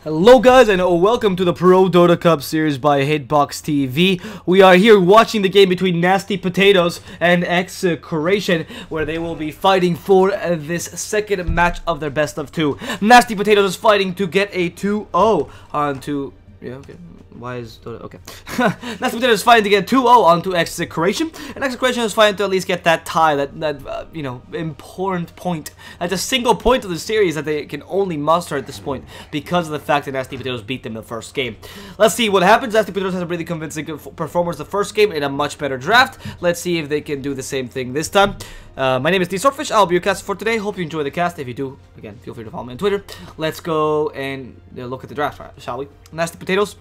Hello guys and welcome to the ProDota Cup series by Hitbox TV. We are here watching the game between Nasty Potatoes and XctN, where they will be fighting for this second match of their best of two. Nasty Potatoes is fighting to get a 2-0 onto... Yeah, okay. Why is Dota? Okay. Nasty Potatoes is fighting to get 2-0 onto XctN, and XctN is fighting to at least get that tie, that you know, important point. That's a single point of the series that they can only muster at this point because of the fact that Nasty Potatoes beat them in the first game. Let's see what happens. Nasty Potatoes has a really convincing performance the first game in a much better draft. Let's see if they can do the same thing this time. My name is DSwordfish. I'll be your caster for today. Hope you enjoy the cast. If you do, again, feel free to follow me on Twitter. Let's go and look at the draft, shall we? Nasty Potatoes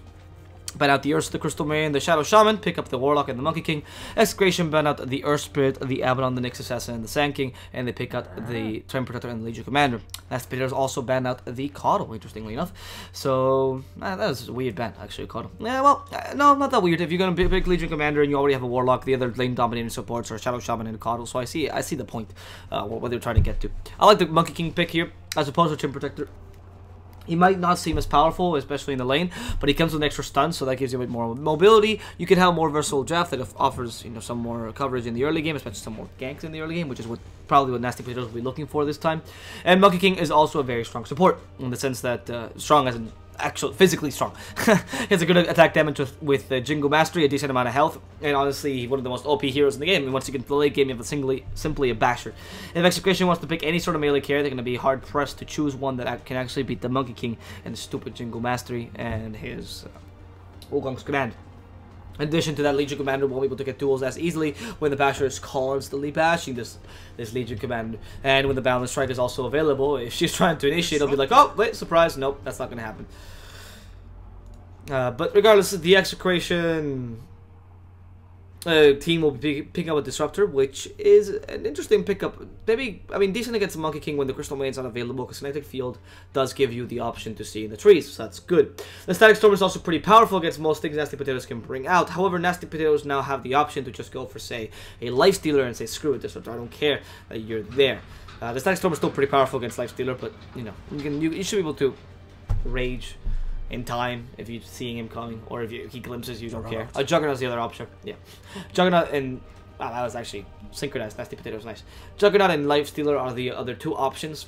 ban out the Earth, the Crystal Marin, the Shadow Shaman, pick up the Warlock and the Monkey King. XctN ban out the Earth Spirit, the Abaddon, the Nyx Assassin, and the Sand King, and they pick out the Time Protector and the Legion Commander. Nasty Potatoes also ban out the Coddle, interestingly enough. So, that was a weird ban, actually, Coddle. Yeah, well, no, not that weird. If you're going to pick Legion Commander and you already have a Warlock, the other lane dominating supports are Shadow Shaman and Coddle, so I see the point, what they're trying to get to. I like the Monkey King pick here, as opposed to Time Protector. He might not seem as powerful, especially in the lane, but he comes with an extra stun, so that gives you a bit more mobility. You can have a more versatile draft that offers, you know, some more coverage in the early game, especially some more ganks in the early game, which is probably what Nasty Potatoes will be looking for this time. And Monkey King is also a very strong support, in the sense that strong as in actual physically strong. He has a good attack damage with Jingle Mastery, a decent amount of health, and honestly one of the most OP heroes in the game. And once you get to the late game, you have simply a basher. If XctN wants to pick any sort of melee carry, they're going to be hard pressed to choose one that can actually beat the Monkey King and the stupid Jingle Mastery and his Wukong's Command. In addition to that, Legion Commander won't be able to get duels as easily when the Basher is constantly bashing this Legion Commander. And when the Boundless Strike is also available, if she's trying to initiate, it'll be like, oh, wait, surprise, nope, that's not going to happen. But regardless, the XctN team will be picking up a Disruptor, which is an interesting pickup. Maybe, I mean, decent against the Monkey King when the Crystal Main is not available, because Kinetic Field does give you the option to see in the trees, so that's good. The Static Storm is also pretty powerful against most things Nasty Potatoes can bring out. However, Nasty Potatoes now have the option to just go for, say, a Lifestealer and say, screw it, Disruptor, I don't care that you're there. The Static Storm is still pretty powerful against Lifestealer, but, you know, you should be able to Rage in time if you're seeing him coming, or if he glimpses you, don't care. Juggernaut's the other option. Yeah, Juggernaut and wow, that was actually synchronized. Nasty Potatoes, nice. Juggernaut and Lifestealer are the other two options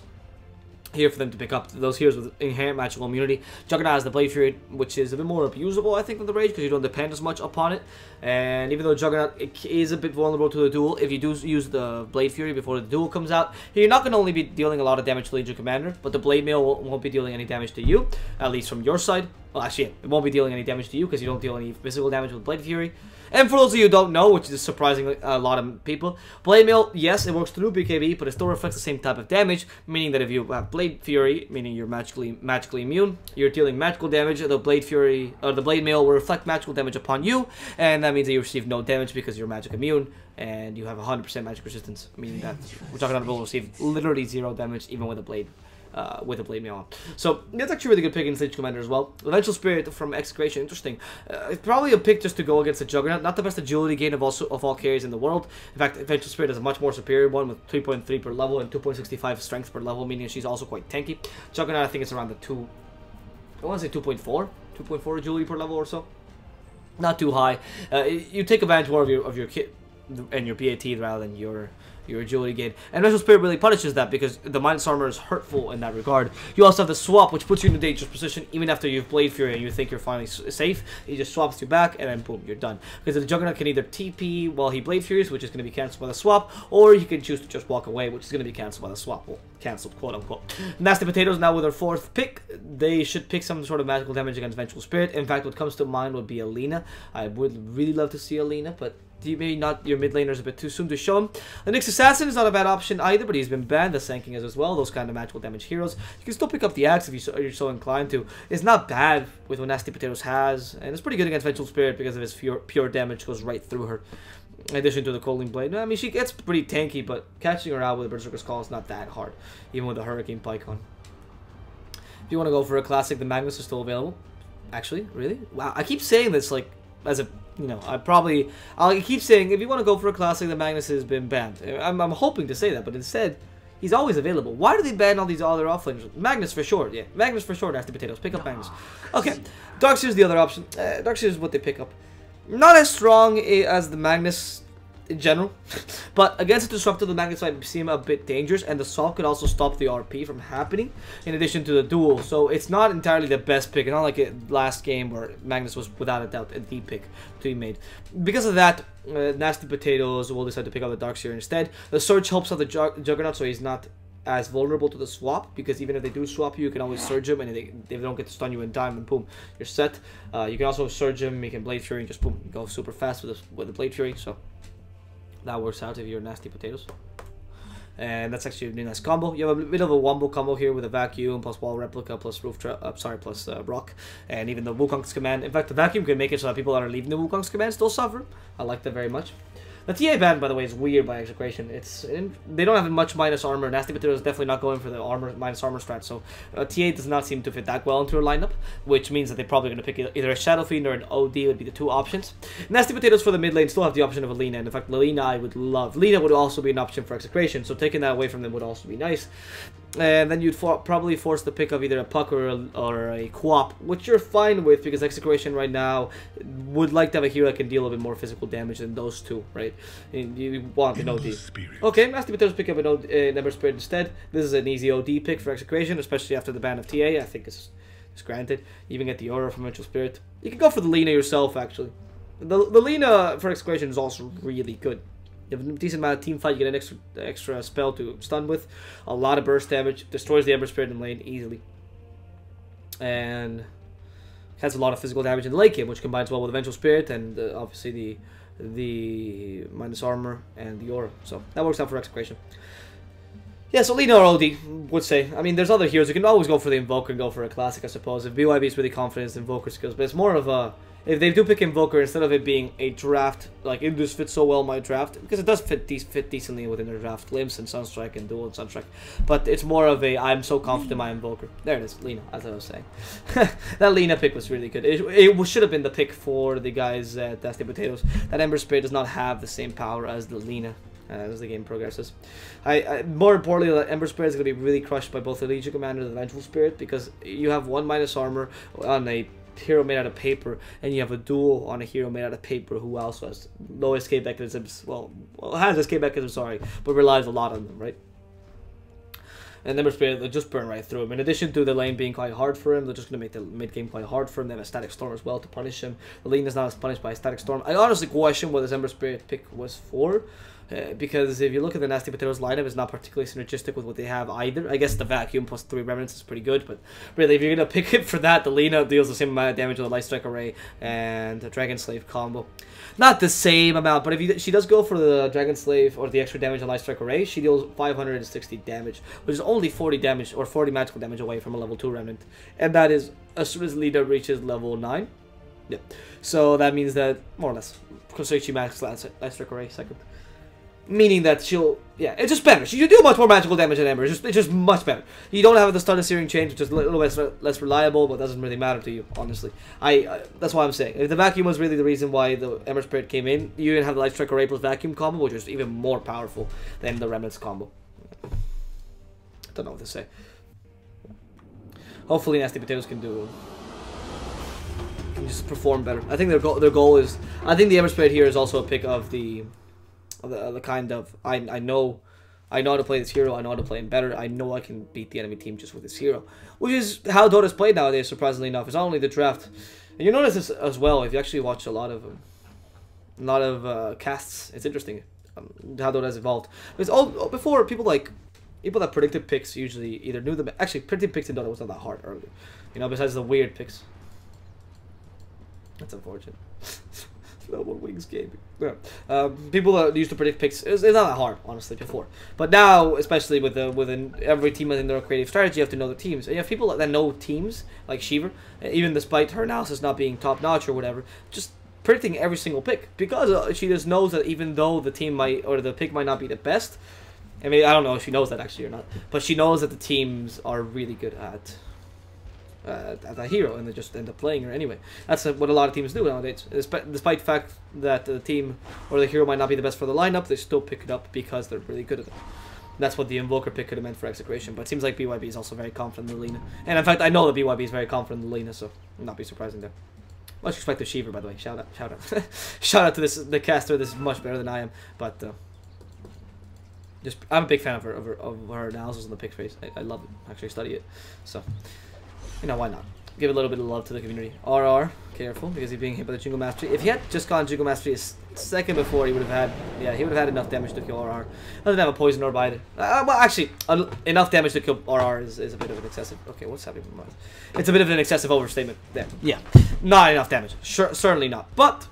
here for them to pick up. Those heroes with inherent magical immunity. Juggernaut has the Blade Fury, which is a bit more abusable, I think, than the Rage, because you don't depend as much upon it. And even though Juggernaut is a bit vulnerable to the duel, if you do use the Blade Fury before the duel comes out, you're not going to only be dealing a lot of damage to Legion Commander, but the Blade Mail won't be dealing any damage to you, at least from your side. Well, actually, it won't be dealing any damage to you because you don't deal any physical damage with Blade Fury. And for those of you who don't know, which is surprising a lot of people, Blade Mail, yes, it works through BKB, but it still reflects the same type of damage, meaning that if you have Blade Fury, meaning you're magically immune, you're dealing magical damage, the Blade Fury, or the Blade Mail will reflect magical damage upon you, and that means that you receive no damage because you're magic immune, and you have 100% magic resistance, meaning that we're talking about will receive literally 0 damage even with a Blade. With a Blade Mail on. So that's actually a really good pick against Legion Commander as well. Eventual Spirit from XctN, interesting. It's probably a pick just to go against the Juggernaut. Not the best agility gain of all carries in the world. In fact, Eventual Spirit is a much more superior one with 3.3 per level and 2.65 strength per level, meaning she's also quite tanky. Juggernaut, I think it's around the 2. I want to say 2.4 agility per level or so. Not too high. You take advantage more of your kit and your BAT rather than your agility gain. And Eventual Spirit really punishes that because the Mindless Armor is hurtful in that regard. You also have the swap, which puts you in a dangerous position even after you've Blade Fury and you think you're finally safe. He just swaps you back and then boom, you're done. Because the Juggernaut can either TP while he Blade Furies, which is going to be cancelled by the swap, or you can choose to just walk away, which is going to be cancelled by the swap. Well, cancelled, quote unquote. Nasty Potatoes now with their 4th pick. They should pick some sort of magical damage against Vengeful Spirit. In fact, what comes to mind would be Alina. I would really love to see Alina, but maybe not. Your mid laner is a bit too soon to show him. The Nyx Assassin is not a bad option either, but he's been banned. The Sand King is as well. Those kind of magical damage heroes. You can still pick up the Axe if you're so inclined to. It's not bad with what Nasty Potatoes has, and it's pretty good against Vengeful Spirit because of his pure damage goes right through her. In addition to the Coaling Blade. I mean, she gets pretty tanky, but catching her out with a Berserker's Call is not that hard, even with the Hurricane Pike on. If you want to go for a classic, the Magnus is still available. Actually, really? Wow, I keep saying this like as a you know, I'll keep saying if you want to go for a classic, the Magnus has been banned. I'm hoping to say that, but instead, He's always available. Why do they ban all these other offlaners? Magnus for sure, yeah. Magnus for sure, nasty potatoes. Pick up Magnus. Okay, Darkseer's the other option. Darkseer is what they pick up. Not as strong as the Magnus in general, but against a disruptor, the Magnus might seem a bit dangerous, and the Salt could also stop the RP from happening, in addition to the duel. So it's not entirely the best pick. It's not like last game where Magnus was without a doubt the pick to be made. Because of that, nasty potatoes will decide to pick up the Darkseer instead. The Surge helps out the Juggernaut, so he's not as vulnerable to the swap, because even if they do swap you can always surge him, and if they don't get to stun you in time, and boom, you're set. You can also surge him, you can Blade Fury, and just boom, go super fast with the Blade Fury, so that works out if you're nasty potatoes. And that's actually a really nice combo. You have a bit of a wombo combo here with a vacuum plus wall replica plus roof plus rock, and even the Wukong's command. In fact, the vacuum can make it so that people that are leaving the Wukong's command still suffer. I like that very much. The TA ban, by the way, is weird by XctN. They don't have much minus armor. Nasty Potato is definitely not going for the minus armor strat, so TA does not seem to fit that well into her lineup, which means that they're probably going to pick either a Shadow Fiend or an OD would be the two options. Nasty Potatoes for the mid lane still have the option of a Lina, and in fact, Lina I would love. Lina would also be an option for XctN, so taking that away from them would also be nice. And then you'd probably force the pick of either a Puck or a Quap, which you're fine with because XctN right now would like to have a hero that can deal a bit more physical damage than those two, right? And you want an OD. Okay, Nasty Potatoes pick up an Ember Spirit instead. This is an easy OD pick for XctN, especially after the ban of TA. I think it's granted. You even get the Aura from Vengeful Spirit. You can go for the Lina yourself, actually. The Lina for XctN is also really good. You have a decent amount of team fight, you get an extra spell to stun with, a lot of burst damage, destroys the Ember Spirit in lane easily, and has a lot of physical damage in the late game, which combines well with the Vengeful Spirit and obviously the minus armor and the aura. So that works out for XctN. Yeah, so Lina or OD, would say. I mean, there's other heroes. You can always go for the Invoker and go for a Classic, I suppose, if BYB is really confident in Invoker skills, but it's more of a... If they do pick Invoker, instead of it being a draft, like it just fits so well in my draft, because it does fit decently within their draft, Glimpse and Sunstrike and Duel and Sunstrike, but it's more of a, I'm so confident in my Invoker. There it is, Lina, as I was saying. That Lina pick was really good. It should have been the pick for the guys at Nasty Potatoes. That Ember Spirit does not have the same power as the Lina as the game progresses. More importantly, the Ember Spirit is going to be really crushed by both the Legion Commander and the Vengeful Spirit, because you have one minus armor on a hero made out of paper, and you have a duel on a hero made out of paper who also has low escape mechanisms, well has escape mechanisms, sorry, but relies a lot on them, right? And Ember Spirit, they'll just burn right through him. In addition to the lane being quite hard for him, they're just going to make the mid-game quite hard for him. They have a Static Storm as well to punish him. The lane is not as punished by a Static Storm. I honestly question what this Ember Spirit pick was for, because if you look at the Nasty Potatoes lineup, it's not particularly synergistic with what they have either. I guess the Vacuum plus 3 Remnants is pretty good, but really, if you're going to pick it for that, the Lina deals the same amount of damage with a Light Strike Array and a Dragon Slave combo. Not the same amount, but if she does go for the Dragon Slave or the extra damage on Light Strike Array, she deals 560 damage, which is only 40 damage or 40 magical damage away from a level 2 Remnant. And that is as soon as Lina reaches level 9. Yeah. So that means that, more or less, considering she maxes Light Strike Array second. Meaning that she'll, yeah, it's just better. She do much more magical damage than Ember. It's just much better. You don't have the start of Searing Change, which is a little less reliable, but doesn't really matter to you, honestly. That's why I'm saying. If the Vacuum was really the reason why the Ember Spirit came in, you can have the Light Strike Array plus Vacuum combo, which is even more powerful than the Remnants combo. I don't know what to say. Hopefully Nasty Potatoes can just perform better. I think their goal is, I think the Ember Spirit here is also a pick of the kind of, I know how to play this hero, I know how to play him better, I know I can beat the enemy team just with this hero. Which is how Dota's played nowadays, surprisingly enough. It's not only the draft. And you notice this as well, if you actually watch a lot of casts, it's interesting how Dota has evolved. Because before, people that predicted picks usually either knew them, actually predicting picks in Dota was not that hard earlier. You know, besides the weird picks. That's unfortunate. Noble Wings gaming. Yeah. People that used to predict picks, it's not that hard, honestly, before. But now, especially within every team within their creative strategy, you have to know the teams. And you have people that know teams, like Shiver, even despite her analysis not being top-notch or whatever, just predicting every single pick. Because she just knows that even though the team might, or the pick might not be the best, I mean, I don't know if she knows that actually or not, but she knows that the teams are really good at that hero, and they just end up playing her anyway. That's what a lot of teams do nowadays. Despite the fact that the team or the hero might not be the best for the lineup, they still pick it up because they're really good at it. That's what the Invoker pick could have meant for Execration. But it seems like BYB is also very confident in the Lina. And in fact, I know that BYB is very confident in the Lina, so not be surprising there. Much respect to Shiver, by the way. Shout out. Shout out to the caster. This is much better than I am. But I'm a big fan of her analysis on the pick phase. I love it. Actually study it. So, why not? Give a little bit of love to the community. RR, careful, because he's being hit by the Jingle Mastery. If he had just gone Jingle Mastery a second before, he would have had enough damage to kill RR. Doesn't have a Poison Orb either. Well, actually, enough damage to kill RR is a bit of an excessive... Okay, what's happening with mine? It's a bit of an excessive overstatement there. Yeah, not enough damage. Sure, certainly not. But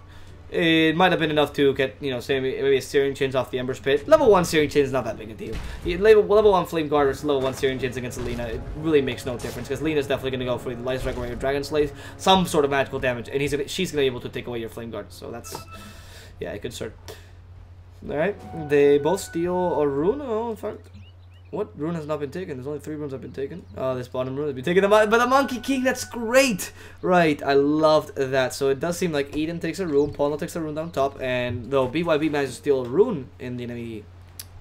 it might have been enough to get, say maybe a Searing Chains off the Ember's Pit. Level 1 Searing Chains is not that big a deal. Level 1 Flame Guard versus level 1 Searing Chains against Lina, it really makes no difference, because Lina's definitely going to go for the Light Strike or Dragon Slay, some sort of magical damage, and she's going to be able to take away your Flame Guard, so that's, yeah, a good start. Alright, they both steal a rune. Oh, in fact, what rune has not been taken? There's only 3 runes have been taken. Oh, this bottom rune has been taken by the Monkey King. That's great. Right, I loved that. So it does seem like Eden takes a rune, Pono takes a rune down top, and though BYB managed to steal a rune in the enemy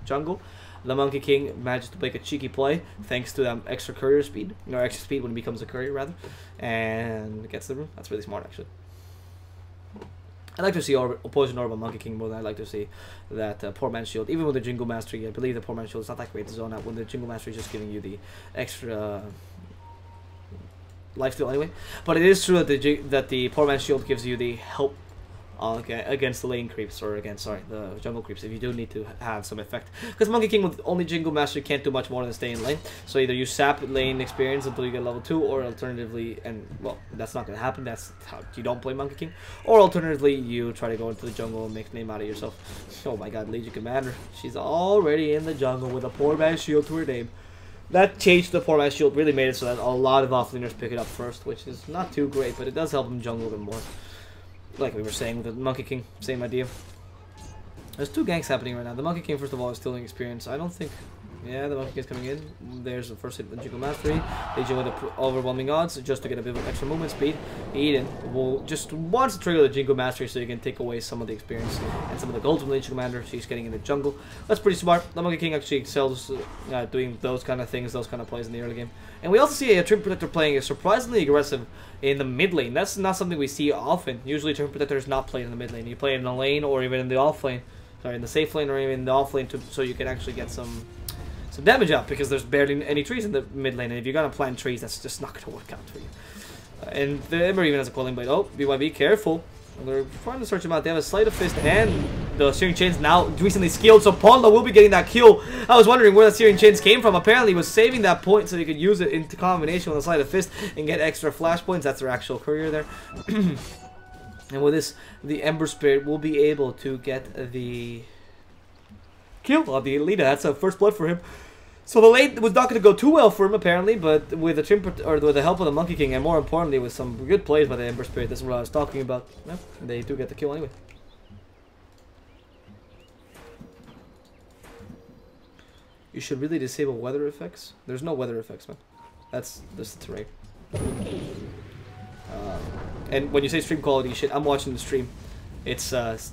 jungle, the Monkey King managed to make a cheeky play thanks to extra courier speed, or extra speed when he becomes a courier rather, and gets the rune. That's really smart actually. I like to see Poison Orb on Monkey King more than I like to see that Poor Man's Shield. Even with the Jingle Mastery, I believe the Poor Man's Shield is not that great to zone out when the Jingle Mastery is just giving you the extra lifesteal anyway. But it is true that the Poor Man's Shield gives you the help against the lane creeps, or against, the jungle creeps, if you do need to have some effect. Because Monkey King with only Jingle Mastery can't do much more than stay in lane. So either you sap lane experience until you get level 2, or alternatively, and well, that's not going to happen, that's how you don't play Monkey King. Or alternatively, you try to go into the jungle and make a name out of yourself. Oh my god, Legion Commander. She's already in the jungle with a Poor Man's Shield to her name. That change to the Poor Man's Shield really made it so that a lot of offlaners pick it up first, which is not too great, but it does help them jungle them more. Like we were saying with the Monkey King, same idea. There's 2 ganks happening right now. The Monkey King, first of all, is stealing experience. I don't think... Yeah, the Monkey King is coming in. There's the first hit with the Jingle Mastery. They deal with the overwhelming odds just to get a bit of extra movement speed. Eden will just wants to trigger the Jingle Mastery so you can take away some of the experience and some of the gold from the Legion Commander. She's getting in the jungle. That's pretty smart. The Monkey King actually excels doing those kind of things, those kind of plays in the early game. And we also see a Trim Protector playing surprisingly aggressive in the mid lane. That's not something we see often. Usually Trim Protector is not played in the mid lane. You play in the lane or even in the off lane. Sorry, in the safe lane or even in the off lane so you can actually get some damage out, because there's barely any trees in the mid lane, and if you're gonna plant trees, that's just not gonna work out for you. And the Ember even has a Quelling Blade. Oh, BYB, careful. They're trying to search him out. They have a Sleight of Fist, and the Searing Chains now recently skilled, so Ponla will be getting that kill. I was wondering where the Searing Chains came from. Apparently, he was saving that point so he could use it in combination with a Sleight of Fist and get extra flash points. That's their actual courier there. And with this, the Ember Spirit will be able to get the kill on the Elita. That's a first blood for him. So the lane was not going to go too well for him, apparently, but with the help of the Monkey King, and more importantly, with some good plays by the Ember Spirit, this is what I was talking about. Yeah, they do get the kill anyway. You should really disable weather effects. There's no weather effects, man. That's just the terrain. And when you say stream quality, shit, I'm watching the stream. It's 48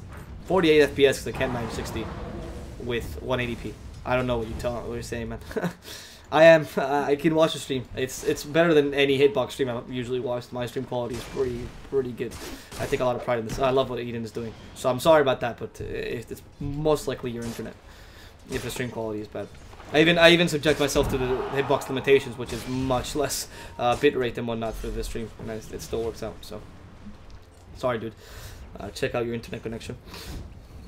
FPS because I can't manage 60 with 180p. I don't know what you're saying, man. I can watch the stream. It's better than any hitbox stream I usually watch. My stream quality is pretty good. I take a lot of pride in this. I love what Eden is doing. So I'm sorry about that, but it's most likely your internet if the stream quality is bad. I even subject myself to the hitbox limitations, which is much less bitrate and whatnot for the stream, and it still works out. So sorry, dude. Check out your internet connection.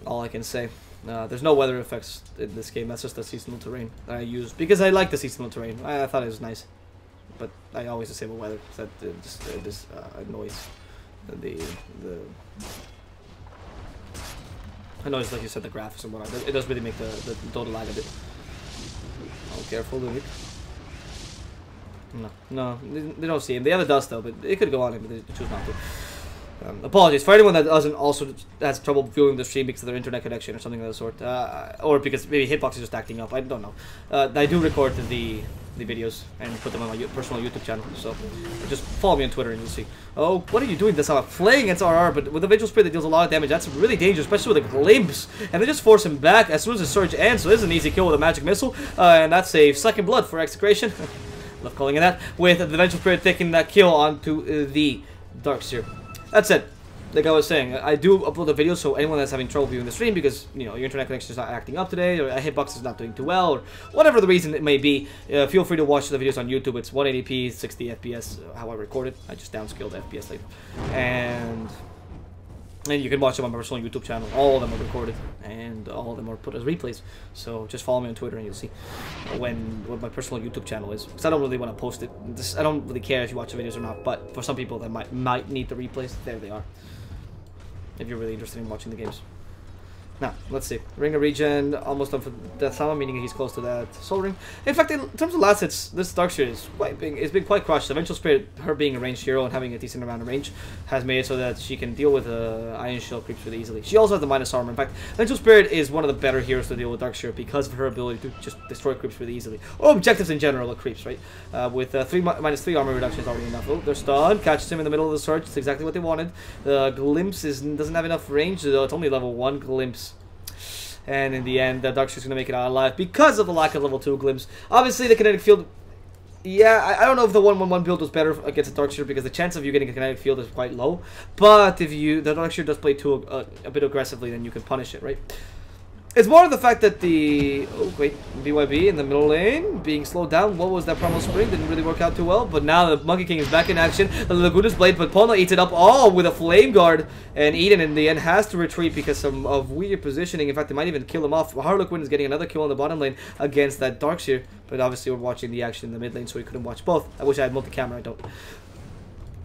All I can say. There's no weather effects in this game. That's just the seasonal terrain that I use because I like the seasonal terrain. I thought it was nice, but I always disable weather because that just annoys the annoys, like you said, the graphics and whatnot. It does really make the Dota lag a bit. Oh, careful, Luke. No, they don't see him. They have a dust though, but it could go on him, but they choose not to. Apologies for anyone that doesn't also has trouble viewing the stream because of their internet connection or something of the sort, or because maybe hitbox is just acting up. I don't know. I do record the the videos and put them on my personal YouTube channel. So just follow me on Twitter and you'll see. Oh, what are you doing this? I'm playing against RR, but with the Vengeful Spirit that deals a lot of damage, that's really dangerous, especially with the glimpse. And they just force him back as soon as the surge ends, so this is an easy kill with a magic missile. And that's a second blood for XctN. Love calling it that. With the Vengeful Spirit taking that kill onto the Darkseer. That's it. Like I was saying, I do upload a video, so anyone that's having trouble viewing the stream because, you know, your internet connection is not acting up today, or a hitbox is not doing too well, or whatever the reason it may be, feel free to watch the videos on YouTube. It's 180p, 60 FPS, how I record it. I just downscaled the FPS later. And you can watch them on my personal YouTube channel. All of them are recorded, and all of them are put as replays. So just follow me on Twitter, and you'll see what my personal YouTube channel is. Because I don't really want to post it. I don't really care if you watch the videos or not. But for some people that might need the replays, there they are. If you're really interested in watching the games. Now, let's see. Ring of Regen, almost done for Death Sama, meaning he's close to that Soul Ring. In fact, in terms of last hits, this Darkseer is quite big. It's been quite crushed. The Vengeful Spirit, her being a ranged hero and having a decent amount of range, has made it so that she can deal with Iron Shell creeps really easily. She also has the minus armor. In fact, Vengeful Spirit is one of the better heroes to deal with Darkseer because of her ability to just destroy creeps really easily. Or objectives in general of creeps, right? With -3 armor reduction is already enough. Oh, they're stunned. Catches him in the middle of the surge. It's exactly what they wanted. The Glimpse doesn't have enough range, though it's only level 1 Glimpse. And in the end, the Darkseer's going to make it out alive because of the lack of level 2 Glimpse. Obviously, the kinetic field... Yeah, I don't know if the 1-1-1 build was better against the Darkseer because the chance of you getting a kinetic field is quite low. But if the Darkseer does play a bit aggressively, then you can punish it, right? It's more of the fact that the... Oh, wait. BYB in the middle lane being slowed down. What was that Primal Spring? Didn't really work out too well. But now the Monkey King is back in action. The Laguna's Blade, but Pono eats it up all with a Flame Guard. And Eden in the end has to retreat because of weird positioning. In fact, they might even kill him off. Harlequin is getting another kill on the bottom lane against that Darkseer. But obviously we're watching the action in the mid lane, so we couldn't watch both. I wish I had multi-camera, I don't.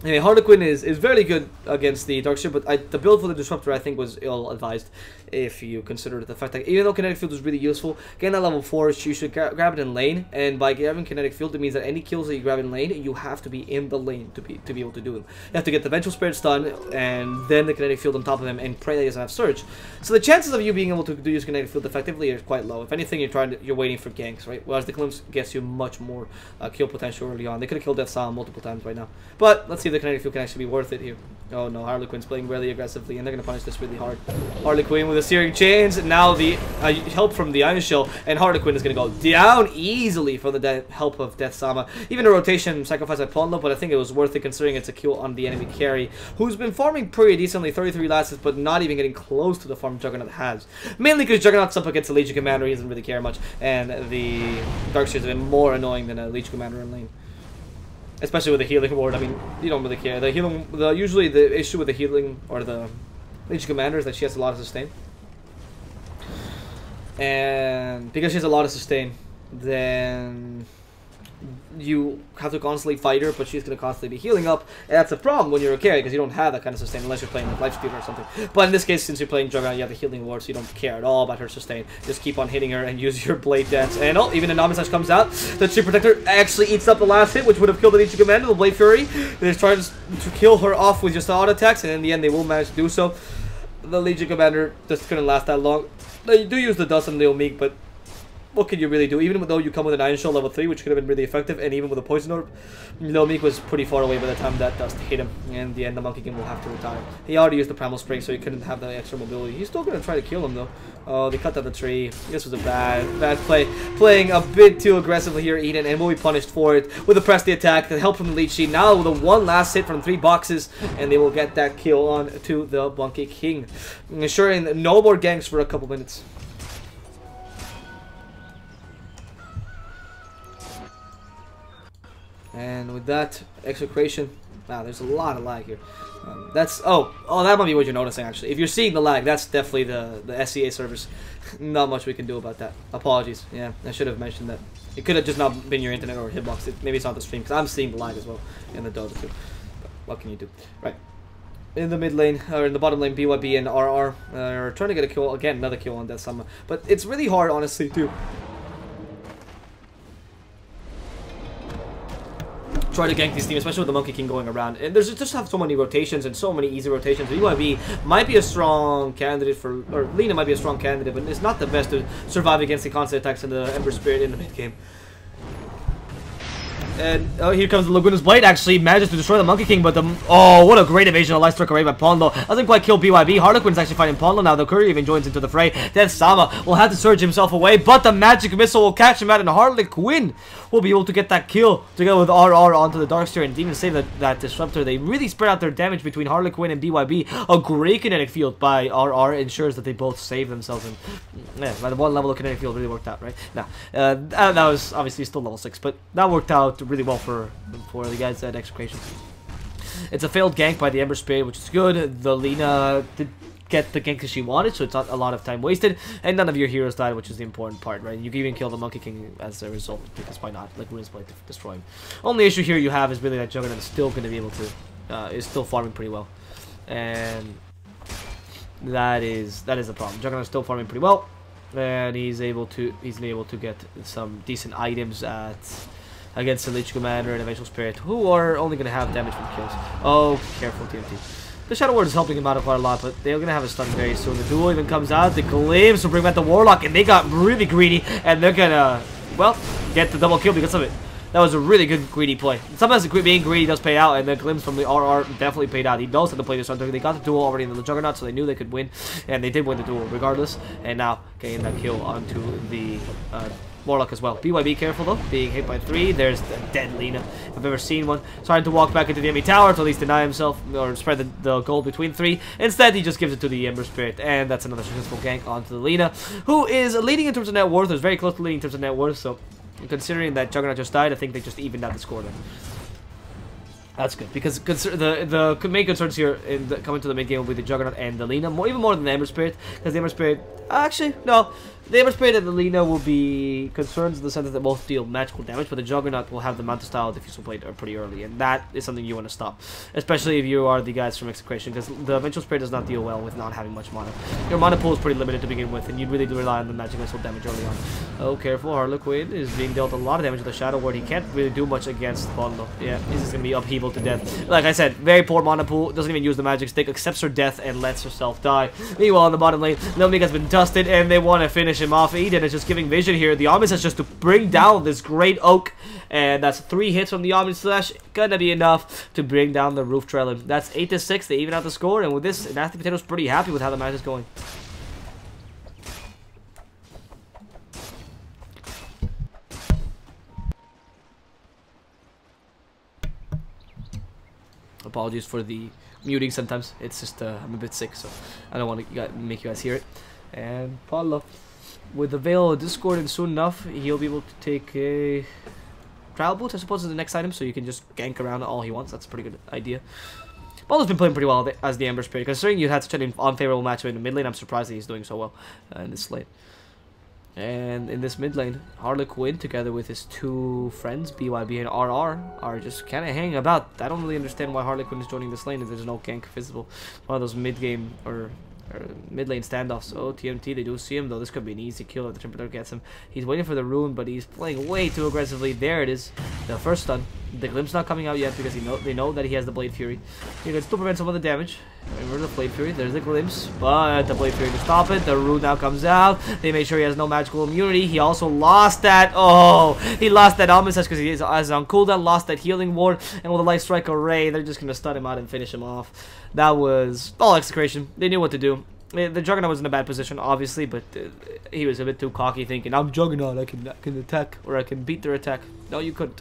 Anyway, Harlequin is very good against the Darkseer, but the build for the Disruptor I think was ill-advised if you consider the fact that even though Kinetic Field is really useful, getting that level 4, you should grab it in lane, and by grabbing Kinetic Field, it means that any kills that you grab in lane, you have to be in the lane to be able to do them. You have to get the Vengeful Spirit stun, and then the Kinetic Field on top of him, and pray that he doesn't have Surge. So the chances of you being able to use Kinetic Field effectively are quite low. If anything, you're waiting for ganks, right? Whereas the Glimpse gets you much more kill potential early on. They could have killed Death Sama multiple times right now. But let's see if the Kinetic Field can actually be worth it here. Oh no, Harlequin's playing really aggressively, and they're going to punish this really hard. Harlequin with the Searing Chains, and now the help from the Iron Shell, and Harlequin is going to go down easily for the help of Death Sama. Even a rotation sacrifice at Ponlo, but I think it was worth it considering it's a kill on the enemy carry, who's been farming pretty decently, 33 lasses, but not even getting close to the farm Juggernaut has. Mainly because Juggernaut's up against the Legion Commander, he doesn't really care much, and the Darkseers have been more annoying than a Legion Commander in lane. Especially with the healing ward, I mean, you don't really care. Usually the issue with the healing or the Legion Commander is that she has a lot of sustain. And because she has a lot of sustain, then you have to constantly fight her, but she's going to constantly be healing up. And that's a problem when you're a carry, because you don't have that kind of sustain unless you're playing like Lifestealer or something. But in this case, since you're playing Juggernaut, you have the healing ward, so you don't care at all about her sustain. Just keep on hitting her and use your Blade Dance. And oh, even a Slash comes out. The Tree Protector actually eats up the last hit, which would have killed the Legion Commander, the Blade Fury. They're trying to kill her off with just auto attacks, and in the end, they will manage to do so. The Legion Commander just couldn't last that long. They do use the Dust on Leo Meek, but what can you really do? Even though you come with an Iron Shell level 3, which could have been really effective, and even with a Poison Orb, Leo Meek was pretty far away by the time that Dust hit him. And in the end, the Monkey King will have to retire. He already used the Primal Spring, so he couldn't have the extra mobility. He's still going to try to kill him, though. Oh, they cut down the tree. This was a bad play. Playing a bit too aggressively here, Eden, and will be punished for it with the press the attack, the help from the lead sheet. Now with a one last hit from 3 boxes, and they will get that kill on to the Monkey King. Ensuring no more ganks for a couple minutes. And with that, execration. Wow, there's a lot of lag here. That might be what you're noticing actually. If you're seeing the lag, that's definitely the SEA servers. Not much we can do about that. Apologies. Yeah, I should have mentioned that. It could have just not been your internet or hitbox. Maybe it's not the stream, because I'm seeing the lag as well in the Dota too. But what can you do? Right. In the mid lane, or in the bottom lane, BYB and RR are trying to get a kill. Again, another kill on Death Sama. But it's really hard, honestly, too. Try to gank this team, especially with the Monkey King going around. And there's just have so many rotations and so many easy rotations. BYB might be a strong candidate for, or Lina might be a strong candidate, but it's not the best to survive against the constant attacks in the Ember Spirit in the mid game. And here comes the Laguna's Blade. Actually manages to destroy the Monkey King, but oh, what a great evasion of Light Strike array by Ponlo. Doesn't quite kill BYB. Harlequin's actually fighting Ponlo now. The Courier even joins into the fray. Death Sama will have to surge himself away, but the Magic Missile will catch him out, and Harlequin will be able to get that kill together with RR onto the Darkseer and even save that Disruptor. They really spread out their damage between Harlequin and BYB. A great kinetic field by RR ensures that they both save themselves, and yeah, by the one level of kinetic field really worked out, right? Now, that was obviously still level 6, but that worked out really well for the guys at XctN. It's a failed gank by the Ember Spirit, which is good. The Lina did get the gank that she wanted, so it's not a lot of time wasted, and none of your heroes died, which is the important part, right? You can even kill the Monkey King as a result, because why not? Like Ruin's Blade to destroy him. Only issue here you have is really that Juggernaut is still going to be able to, is still farming pretty well, and that is a problem. Juggernaut is still farming pretty well, and he's able to get some decent items against the Lich Commander and Eventual Spirit, who are only going to have damage from kills. Oh, careful, TMT. The Shadow Ward is helping him out quite a lot, but they're going to have a stun very soon. The duel even comes out. The Glimpse will bring back the Warlock, and they got really greedy, and they're going to, well, get the double kill because of it. That was a really good greedy play. Sometimes being greedy does pay out, and the Glimpse from the RR definitely paid out. He knows how to play this Hunter. They got the duel already in the Juggernaut, so they knew they could win, and they did win the duel regardless. And now getting that kill onto the Warlock as well. BYB careful though, being hit by 3. There's the dead Lina, if I've ever seen one. Starting to walk back into the enemy tower to at least deny himself or spread the gold between 3. Instead, he just gives it to the Ember Spirit, and that's another successful gank onto the Lina, who is leading in terms of net worth. Is very close to leading in terms of net worth. So, considering that Juggernaut just died, I think they just evened out the score there. That's good, because the main concerns here coming to the mid game will be the Juggernaut and the Lina, even more than the Ember Spirit, because the Ember Spirit, actually, no, the Ember Spirit and the Lina will be concerns in the sense that they both deal magical damage, but the Juggernaut will have the Manta style diffusal blade pretty early, and that is something you want to stop, especially if you are the guys from XctN, because the Eventual Spirit does not deal well with not having much mana. Your mana pool is pretty limited to begin with, and you really do rely on the magic missile damage early on. Oh, careful, Harlequin is being dealt a lot of damage with the Shadow Ward. He can't really do much against Bondo. Yeah, he's just going to be upheaval to death. Like I said, very poor mana pool, doesn't even use the magic stick, accepts her death, and lets herself die. Meanwhile, in the bottom lane, Lil Meek has been dusted, and they want to finish him off. Eden is just giving vision here. The Omnis has just to bring down this great oak, and that's 3 hits from the Omnis Slash, gonna be enough to bring down the Roof Trailer. That's 8-6, they even out the score, and with this, Nasty Potato's pretty happy with how the match is going. Apologies for the muting sometimes. It's just I'm a bit sick, so I don't want to make you guys hear it. And Paulo, with the Veil of Discord, and soon enough he'll be able to take a Trial Boots, I suppose, is the next item, so you can just gank around all he wants. That's a pretty good idea. Paulo's been playing pretty well as the Ember Spirit. Considering you had such an unfavorable matchup in the mid lane, I'm surprised that he's doing so well in this lane. And in this mid lane, Harlequin together with his 2 friends, BYB and RR, are just kind of hanging about. I don't really understand why Harlequin is joining this lane if there's no gank visible. One of those mid game or mid lane standoffs. Oh, TMT, they do see him though. This could be an easy kill if the Temperature gets him. He's waiting for the rune, but he's playing way too aggressively. There it is, the first stun. The Glimpse not coming out yet because they know that he has the Blade Fury. You can still prevent some of the damage. Remember the Blade Fury, there's the Glimpse, but the Blade Fury to stop it. The rune now comes out. They make sure he has no magical immunity. He also lost that. Oh, he lost that Omnis because he is on cooldown. Lost that healing ward, and with a Light Strike array, they're just gonna stun him out and finish him off. That was all XctN. They knew what to do. The Juggernaut was in a bad position, obviously, but he was a bit too cocky, thinking, I'm Juggernaut, I can attack, or I can beat their attack. No, you couldn't.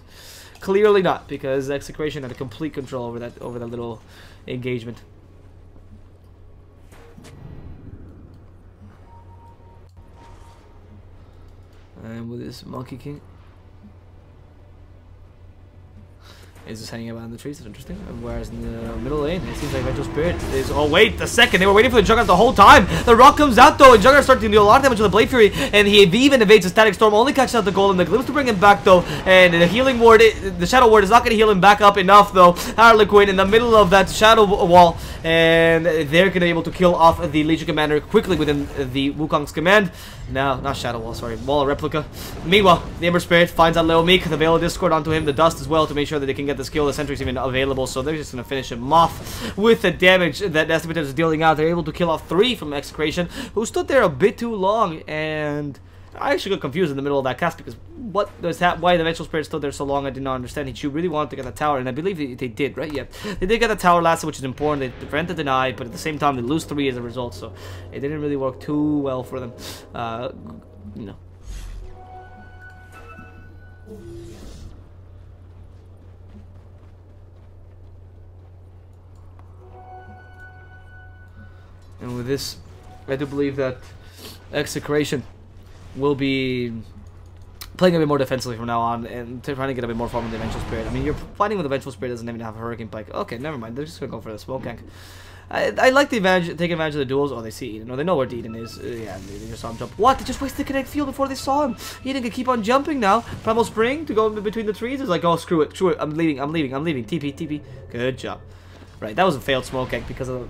Clearly not, because XctN had a complete control over that little engagement. And with this Monkey King, is just hanging about in the trees. That's interesting. Whereas in the middle lane, it seems like Eventual Spirit is... Oh, wait a second. They were waiting for the Juggernaut the whole time. The rock comes out, though, and Juggernaut starting to do a lot of damage with the Blade Fury, and he even evades the Static Storm, only catches out the Golem. The Glimpse to bring him back, though, and the Healing Ward, the Shadow Ward is not going to heal him back up enough, though. Harlequin in the middle of that Shadow Wall, and they're going to be able to kill off the Legion Commander quickly within the Wukong's command. No, not Shadow Wall, sorry, Wall of Replica. Meanwhile, the Ember Spirit finds out Lil Meek, the Veil of Discord onto him, the Dust as well, to make sure that they can get this kill. The Sentry's even available, so they're just going to finish him off with the damage that Nasty Potato is dealing out. They're able to kill off 3 from XctN, who stood there a bit too long, and I actually got confused in the middle of that cast because what does that? Why the Vengeful Spirit stood there so long? I did not understand. He really wanted to get the tower, and I believe they did, right? Yeah, they did get the tower last, which is important. They prevented the deny, but at the same time they lose 3 as a result, so it didn't really work too well for them. You know. And with this, I do believe that XctN will be playing a bit more defensively from now on and trying to get a bit more farm with the Vengeful Spirit. I mean, you're fighting with the Vengeful Spirit, doesn't even have a Hurricane Pike. Okay, never mind. They're just going to go for the smoke gank. I like the advantage, taking advantage of the duels. Oh, they see Eden. No, they know where Eden is. Yeah, they just saw him jump. What? They just wasted the kinetic field before they saw him. Eden can keep on jumping now. Primal Spring to go between the trees. It's like, oh, screw it. I'm leaving. TP. Good job. Right, that was a failed smoke gank because of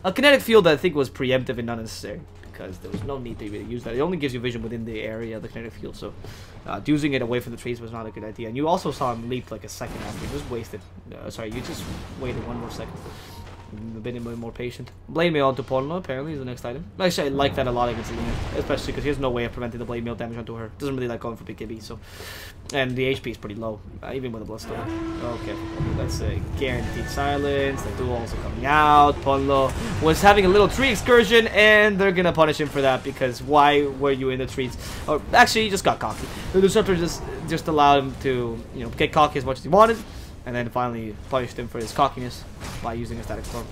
a kinetic field that I think was preemptive and not necessary. Because there was no need to really use that. It only gives you vision within the area of the kinetic field, so using it away from the trees was not a good idea. And you also saw him leap like a second after. You just wasted. Sorry, you just waited 1 more second. A bit more patient. Blade Mail onto Porno apparently is the next item. Actually, I like that a lot against Lina, especially because he has no way of preventing the Blade Mail damage onto her. Doesn't really like going for big KB, so. And the HP is pretty low, even with a Bloodstone. Okay, that's a guaranteed silence. The duel also coming out. Ponlo was having a little tree excursion, and they're gonna punish him for that because why were you in the trees? Or actually, he just got cocky. The Disruptor just allowed him to, you know, get cocky as much as he wanted. And then finally punished him for his cockiness by using a Static Storm.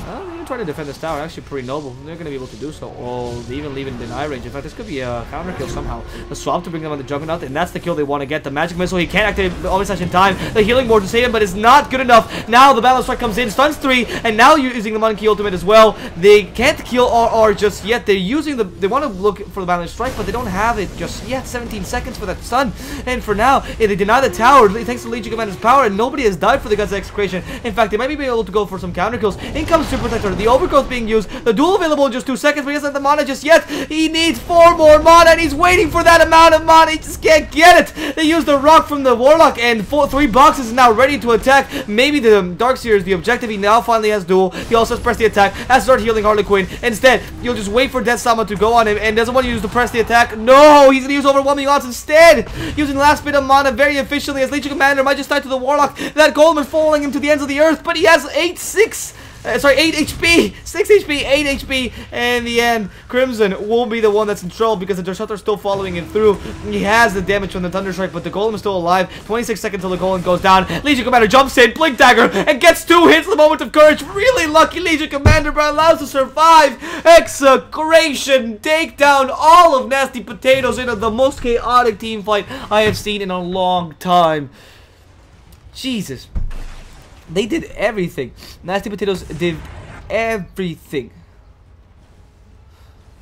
They're trying to defend this tower. Actually pretty noble. They're going to be able to do so. Oh, they even leave in deny range. In fact, this could be a counter kill somehow. The swap to bring them on the Juggernaut, and that's the kill they want to get. The Magic Missile, he can't activate Omnislash in time. The Healing Ward to save him, but it's not good enough. Now the Balance Strike comes in, stuns 3, and now you're using the Monkey Ultimate as well. They can't kill RR just yet. They're using the... They want to look for the Balance Strike, but they don't have it just yet. 17 seconds for that stun. And for now, if they deny the tower, thanks to Legion Commander's power, and nobody has died for the Gods of XctN. In fact, they might be able to go for some counter kills. In comes Super Protector. The Overgrowth being used. The duel available in just 2 seconds, but he doesn't have the mana just yet. He needs 4 more mana, and he's waiting for that amount of mana. He just can't get it. They used the rock from the Warlock, and 3 boxes is now ready to attack. Maybe the Darkseer is the objective. He now finally has duel. He also has press the attack. Has to start healing Harlequin. Instead, you'll just wait for Death Sama to go on him, and doesn't want to use the press the attack. No, he's going to use Overwhelming Odds instead. Using the last bit of mana very efficiently, as Legion Commander might just die to the Warlock. That Golem is falling him to the ends of the earth, but he has 8 HP, 6 HP, 8 HP, and in the end, Crimson will be the one that's in trouble because the Disruptor is still following him through. He has the damage from the Thunderstrike, but the Golem is still alive. 26 seconds till the Golem goes down. Legion Commander jumps in, Blink Dagger, and gets 2 hits in the moment of courage. Really lucky Legion Commander, but allows to survive. XctN take down all of Nasty Potatoes in the most chaotic team fight I have seen in a long time. Jesus. They did everything. Nasty Potatoes did everything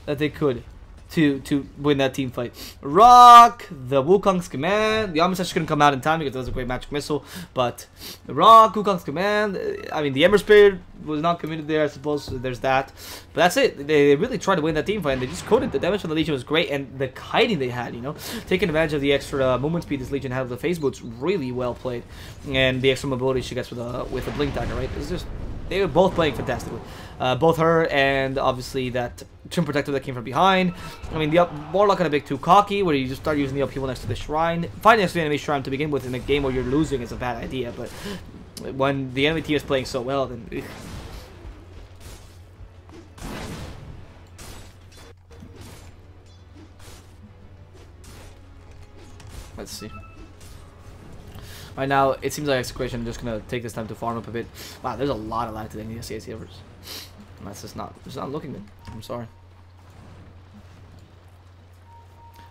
that they could to win that team fight. Rock, the Wukong's Command. The Omnislash couldn't come out in time because it was a great Magic Missile. But the Rock, Wukong's Command. I mean, the Ember Spirit was not committed there, I suppose. So there's that. But that's it. They really tried to win that team fight, and they just couldn't. The damage from the Legion was great, and the kiting they had, you know, taking advantage of the extra movement speed this Legion had with the Phase Boots, really well played. And the extra mobility she gets with a Blink Dagger, right? It's just... They were both playing fantastically. Both her and obviously that Trim Protector that came from behind. I mean, the Warlock got a bit too cocky where you just start using the upheaval next to the Shrine. Fighting next to the enemy Shrine to begin with in a game where you're losing is a bad idea, but when the enemy team is playing so well, then... Ugh. Let's see. Right now, it seems like XctN just gonna take this time to farm up a bit. Wow, there's a lot of lag to the CAC servers. That's just not looking good. I'm sorry.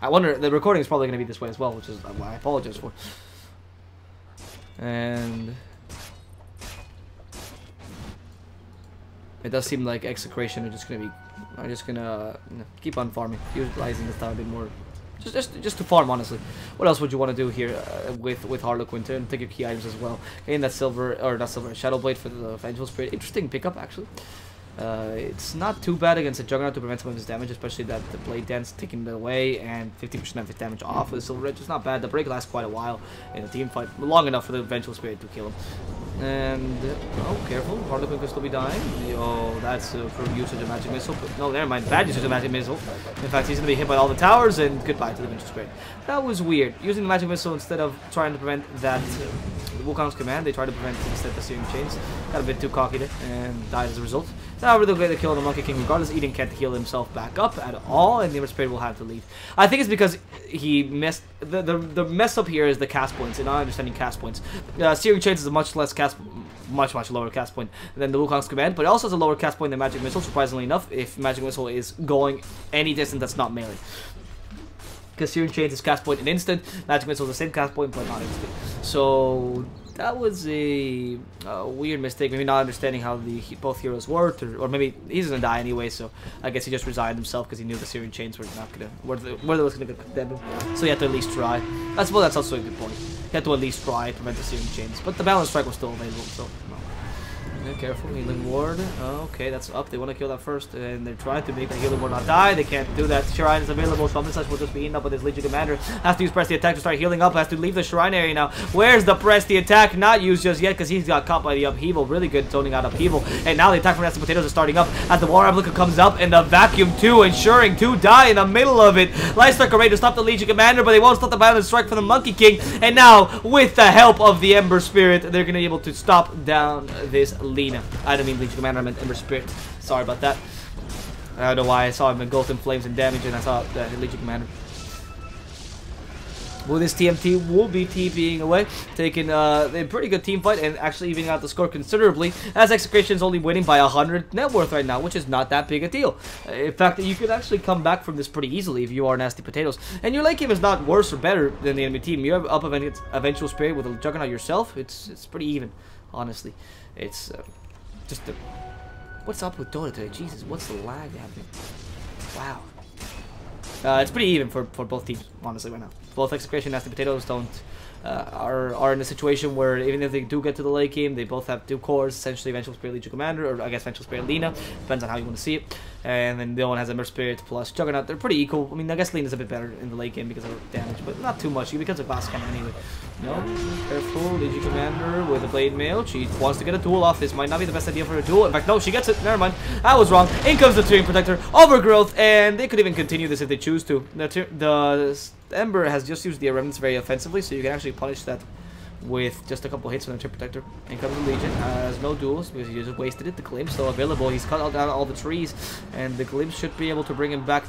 I wonder, the recording is probably gonna be this way as well, which is what I apologize for. And it does seem like XctN are just gonna you know, keep on farming, utilizing this time a bit more. Just to farm, honestly. What else would you want to do here with Harlequin to take your key items as well? Getting that silver, or not silver, Shadow Blade for the Vengeful Spirit. Interesting pickup, actually. It's not too bad against a Juggernaut to prevent some of his damage, especially that the Blade Dance taking it away and 50% of his damage off with the Silver Edge. It's not bad. The break lasts quite a while in a team fight, long enough for the Vengeful Spirit to kill him. And, oh, careful. Harlequin could still be dying. Oh, that's for usage of Magic Missile. But no, never mind. Bad usage of Magic Missile. In fact, he's going to be hit by all the towers, and goodbye to the Venture Spirit. That was weird. Using the Magic Missile instead of trying to prevent that Wukong's command, they tried to prevent instead the Searing Chains. Got a bit too cocky there, and died as a result. Now, really great to kill the Monkey King regardless. Eden can't heal himself back up at all, and the Ember Spirit will have to leave. I think it's because he messed... The mess up here is the cast points, and not understanding cast points. Searing Chains is a much lower cast point than the Wukong's command, but it also has a lower cast point than Magic Missile, surprisingly enough, if Magic Missile is going any distance that's not melee. Because Searing Chains is cast point and instant, Magic Missile is the same cast point, but not instant. So that was a weird mistake, maybe not understanding how both heroes worked, or maybe he's gonna die anyway, so I guess he just resigned himself because he knew the Searing Chains were not gonna, where they was gonna condemn him. So he had to at least try. I suppose that's also a good point. He had to at least try to prevent the Searing Chains, but the Balance Strike was still available, so no. Okay, careful, Healing Ward. Okay, that's up. They want to kill that first, and they're trying to make the Healing Ward not die. They can't do that. Shrine is available. Summon Such will just be eaten up with his Legion Commander. Has to use Press the Attack to start healing up. Has to leave the Shrine area now. Where's the Press the Attack? Not used just yet because he's got caught by the Upheaval. Really good zoning out Upheaval. And now the attack from Nasty Potatoes is starting up as the War Replica comes up, and the Vacuum 2 ensuring to die in the middle of it. Light Strike are ready to stop the Legion Commander, but they won't stop the Balance Strike from the Monkey King. And now, with the help of the Ember Spirit, they're going to be able to stop down this Lina. I don't mean Legion Commander, I meant Ember Spirit. Sorry about that. I don't know why I saw him engulfed in flames and damage, and I saw the Legion Commander. Well, this TMT will be TPing away, taking a pretty good team fight, and actually evening out the score considerably, as XctN is only winning by 100 net worth right now, which is not that big a deal. In fact, you could actually come back from this pretty easily if you are Nasty Potatoes. And your late game is not worse or better than the enemy team. You have up Eventual Spirit with a Juggernaut yourself. It's pretty even, honestly. It's just the... What's up with Dota today? Jesus, what's the lag happening? Wow. It's pretty even for both teams, honestly, right now. Both XctN and Nasty Potatoes are in a situation where even if they do get to the late game, they both have 2 cores, essentially Vengeful Spirit Legion Commander, or I guess Vengeful Spirit Lina, depends on how you want to see it. And then the other one has Ember Spirit plus Juggernaut. They're pretty equal. I mean, I guess Lina's a bit better in the late game because of damage, but not too much because of Boss Cannon anyway. No, careful, Legion Commander with a Blade Mail. She wants to get a duel off. This might not be the best idea for a duel. In fact, no, she gets it. Never mind. I was wrong. In comes the Turing Protector, Overgrowth, and they could even continue this if they choose to. The Ember has just used the Remnants very offensively, so you can actually punish that with just a couple hits from the Turing Protector. In comes the Legion, has no duels because he just wasted it. The Glimpse still available. He's cut down all the trees, and the Glimpse should be able to bring him back.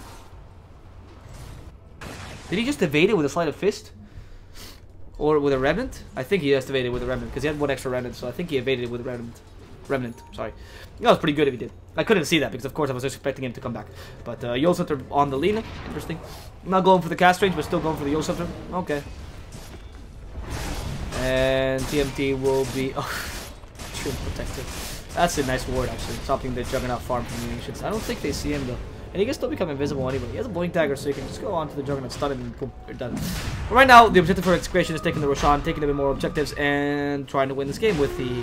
Did he just evade it with a Sleight of Fist? Or with a Remnant? I think he just evaded with a Remnant, because he had 1 extra Remnant, so I think he evaded it with a Remnant, sorry. That was pretty good if he did. I couldn't see that, because of course I was expecting him to come back. But Yule Scepter on the Lina, interesting. Not going for the cast range, but still going for the Yule Scepter. Okay. And TMT will be... Oh, True Protector. That's a nice ward, actually. Stopping the Juggernaut farm from the Ancients. I don't think they see him, though. And he can still become invisible anyway. He has a Blink Dagger, so you can just go on to the Juggernaut, stun him, and boom, you're done. But right now, the objective for XctN is taking the Roshan, taking a bit more objectives, and trying to win this game with the...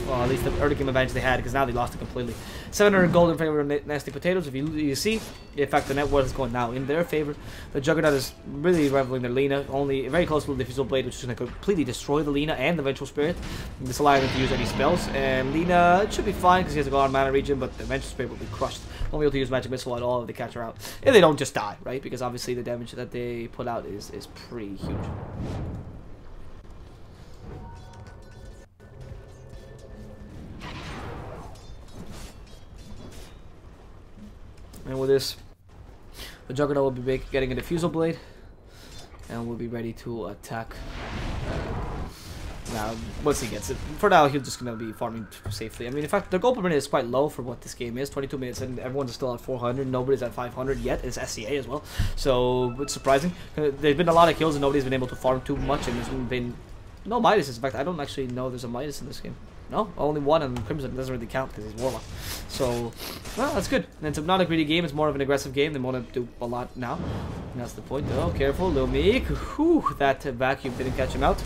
well, at least the early game advantage they had, because now they lost it completely. 700 gold in favor of Nasty Potatoes. If you see, in fact, the net worth is going now in their favor. The Juggernaut is really rivaling their Lina, only very close to the Diffusal Blade, which is going to completely destroy the Lina and the Vengeful Spirit. This allowing them to use any spells, and Lina should be fine because he has a God Mana Region, but the Vengeful Spirit will be crushed. Won't be able to use Magic Missile at all if they catch her out. If they don't just die, right? Because obviously the damage that they put out is pretty huge. And with this, the Juggernaut will be getting a Diffusal Blade, and will be ready to attack. Now, once he gets it, for now he's just gonna be farming safely. I mean, in fact, the gold per minute is quite low for what this game is. 22 minutes, and everyone's still at 400. Nobody's at 500 yet. It's SCA as well, so it's surprising. There's been a lot of kills, and nobody's been able to farm too much, and there's been no Midas. In fact, I don't actually know there's a Midas in this game. No, only one, and Crimson doesn't really count because he's Warlock. So, well, that's good. And it's not a greedy game, it's more of an aggressive game. They want to do a lot now. And that's the point. Oh, careful, Lil Meek. Whew, that vacuum didn't catch him out.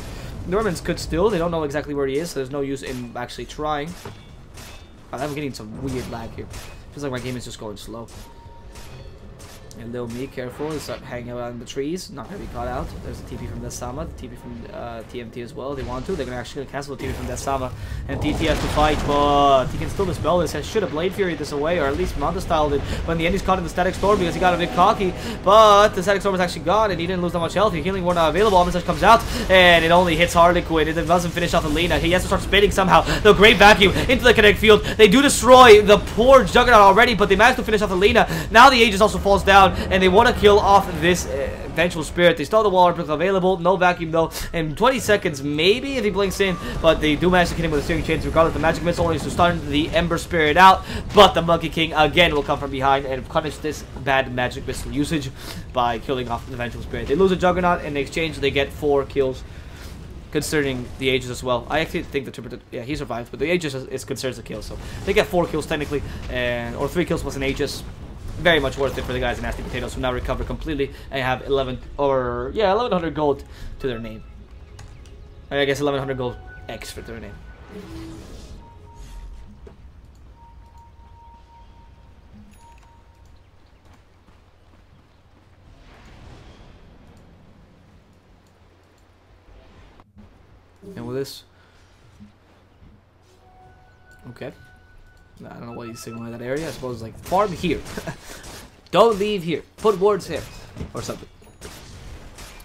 Normans could still, they don't know exactly where he is, so there's no use in actually trying. I'm getting some weird lag here. Feels like my game is just going slow. And little me, careful, is hanging around the trees, not gonna be caught out. There's a TP from Desama, the TP from TMT as well. They want to. They're gonna actually cancel the TP from Desama, and TT has to fight, but he can still dispel this. Should have Blade Fury this away, or at least Manta styled it. But in the end, he's caught in the Static Storm because he got a bit cocky. But the Static Storm is actually gone, and he didn't lose that much health. Your healing ward not available. Omnisage comes out, and it only hits Harlequin. It doesn't finish off Alina. He has to start spinning somehow. The Great Vacuum into the kinetic field. They do destroy the poor Juggernaut already, but they manage to finish off Alina. Now the Aegis also falls down, and they want to kill off this Vengeful Spirit. They still have the wall article available. No vacuum though. In 20 seconds, maybe if he blinks in, but they do manage to kill him with a steering chains regardless. The magic missile only is to stun the Ember Spirit out, but the Monkey King again will come from behind and punish this bad magic missile usage by killing off the Vengeful Spirit. They lose a Juggernaut. In exchange, they get 4 kills. Concerning the Aegis as well. I actually think the Tripper, yeah, he survived, but the Aegis is considered as a kill, so they get 4 kills technically, and or 3 kills plus an Aegis. Very much worth it for the guys in Nasty Potatoes who now recover completely and have 1100 gold to their name. I guess 1100 gold X for their name. And with this, okay. I don't know what he's signaling in that area. I suppose like farm here. Don't leave here. Put wards here or something.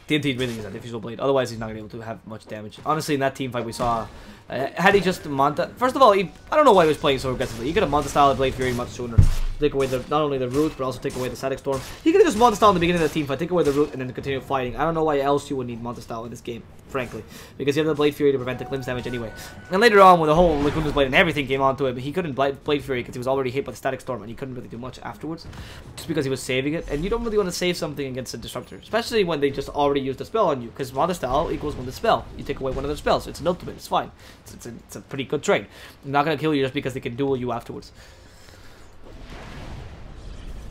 TNT really is a diffusal blade. Otherwise, he's not gonna be able to have much damage. Honestly, in that team fight we saw, had he just Manta. First of all, I don't know why he was playing so aggressively. He could have Manta style Blade Fury much sooner. Take away not only the root, but also take away the Static Storm. He could have just Manta style in the beginning of the team fight, take away the root, and then continue fighting. I don't know why else you would need Manta style in this game, frankly, because you have the Blade Fury to prevent the cleanse damage anyway. And later on, when the whole Lacuna's Blade and everything came onto him, he couldn't Blade Fury because he was already hit by the Static Storm, and he couldn't really do much afterwards, just because he was saving it. And you don't really want to save something against a Disruptor, especially when they just already used a spell on you, because Manta style equals one dispel. You take away one of their spells. It's an ultimate. It's fine. It's a pretty good trade. I'm not gonna kill you just because they can duel you afterwards.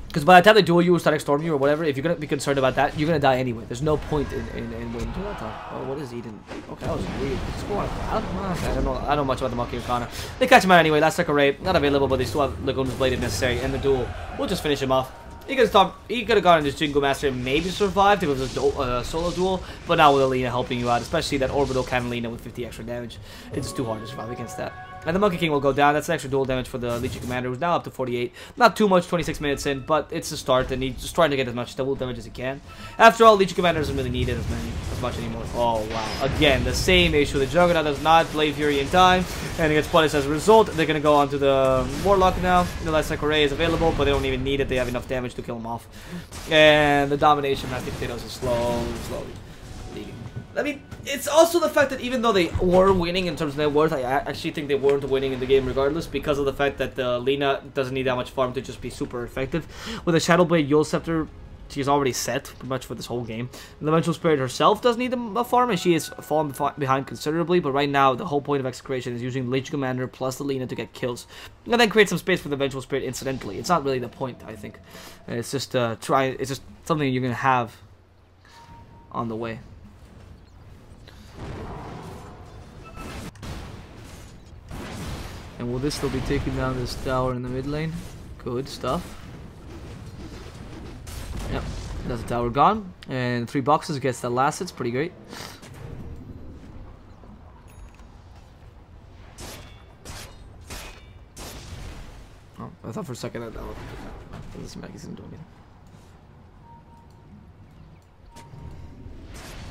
Because by the time they duel you or Static Storm you or whatever, if you're going to be concerned about that, you're going to die anyway. There's no point in waiting to that time. Oh, what is he doing? Okay, that was weird. What's going on? Okay, I don't know much about the Monkey Arcana. They catch him out anyway. That's like a raid. Not available, but they still have Laguna's Blade if necessary. And the duel. We'll just finish him off. He could have gone into Jingo Master and maybe survived if it was a solo duel, but now with Alina helping you out, especially that Orbital Cannon Alina with 50 extra damage, it's just too hard to survive against that. And the Monkey King will go down. That's an extra dual damage for the Legion Commander, who's now up to 48. Not too much, 26 minutes in, but it's a start, and he's just trying to get as much double damage as he can. After all, Legion Commander doesn't really need it as much anymore. Oh, wow. Again, the same issue. The Juggernaut does not Blade Fury in time, and he gets punished as a result. They're going to go on to the Warlock now. The Last Cycle Ray is available, but they don't even need it. They have enough damage to kill him off. And the Domination Nasty Potatoes is slowly leading. I mean, it's also the fact that even though they were winning in terms of net worth, I actually think they weren't winning in the game regardless, because of the fact that Lina doesn't need that much farm to just be super effective. With a Shadowblade Yule Scepter, she's already set pretty much for this whole game. And the Vengeful Spirit herself does need a farm, and she has fallen behind considerably, but right now the whole point of Execration is using Legion Commander plus the Lina to get kills, and then create some space for the Vengeful Spirit incidentally. It's not really the point, I think. It's just it's just something you're gonna have on the way. And will this still be taking down this tower in the mid lane? Good stuff. Yep, that's the tower gone. And 3 boxes gets the last. It's pretty great. Oh, I thought for a second that would. Doesn't seem like he's doing it.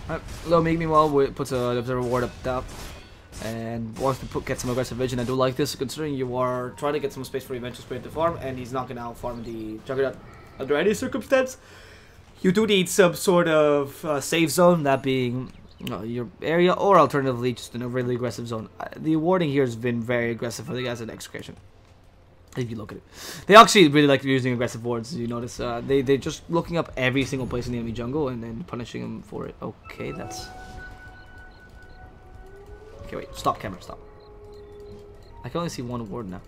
Alright, Low Meek meanwhile puts an Observer Ward up top. And wants to get some aggressive vision. I do like this, considering you are trying to get some space for your Vengeful Spirit to farm, and he's not going to out-farm the Juggernaut under any circumstance. You do need some sort of safe zone, that being your area, or alternatively just in a really aggressive zone. The warding here has been very aggressive for the guys in Execration. If you look at it, they actually really like using aggressive wards. You notice they're just looking up every single place in the enemy jungle and then punishing them for it. Okay, that's. Okay, wait. Stop, camera. Stop. I can only see one ward now.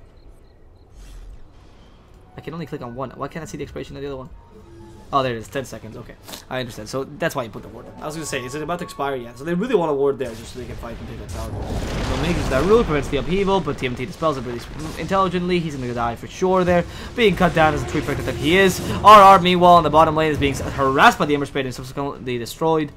I can only click on one. Why can't I see the expiration of the other one? Oh, there it is. 10 seconds. Okay, I understand. So that's why you put the ward. I was gonna say, is it about to expire yet? So they really want a ward there just so they can fight and take that tower. So Magus that rule prevents the upheaval, but TMT dispels it really intelligently. He's gonna die for sure there, being cut down as a tree protector that he is. RR meanwhile in the bottom lane is being harassed by the Ember Spirit and subsequently destroyed.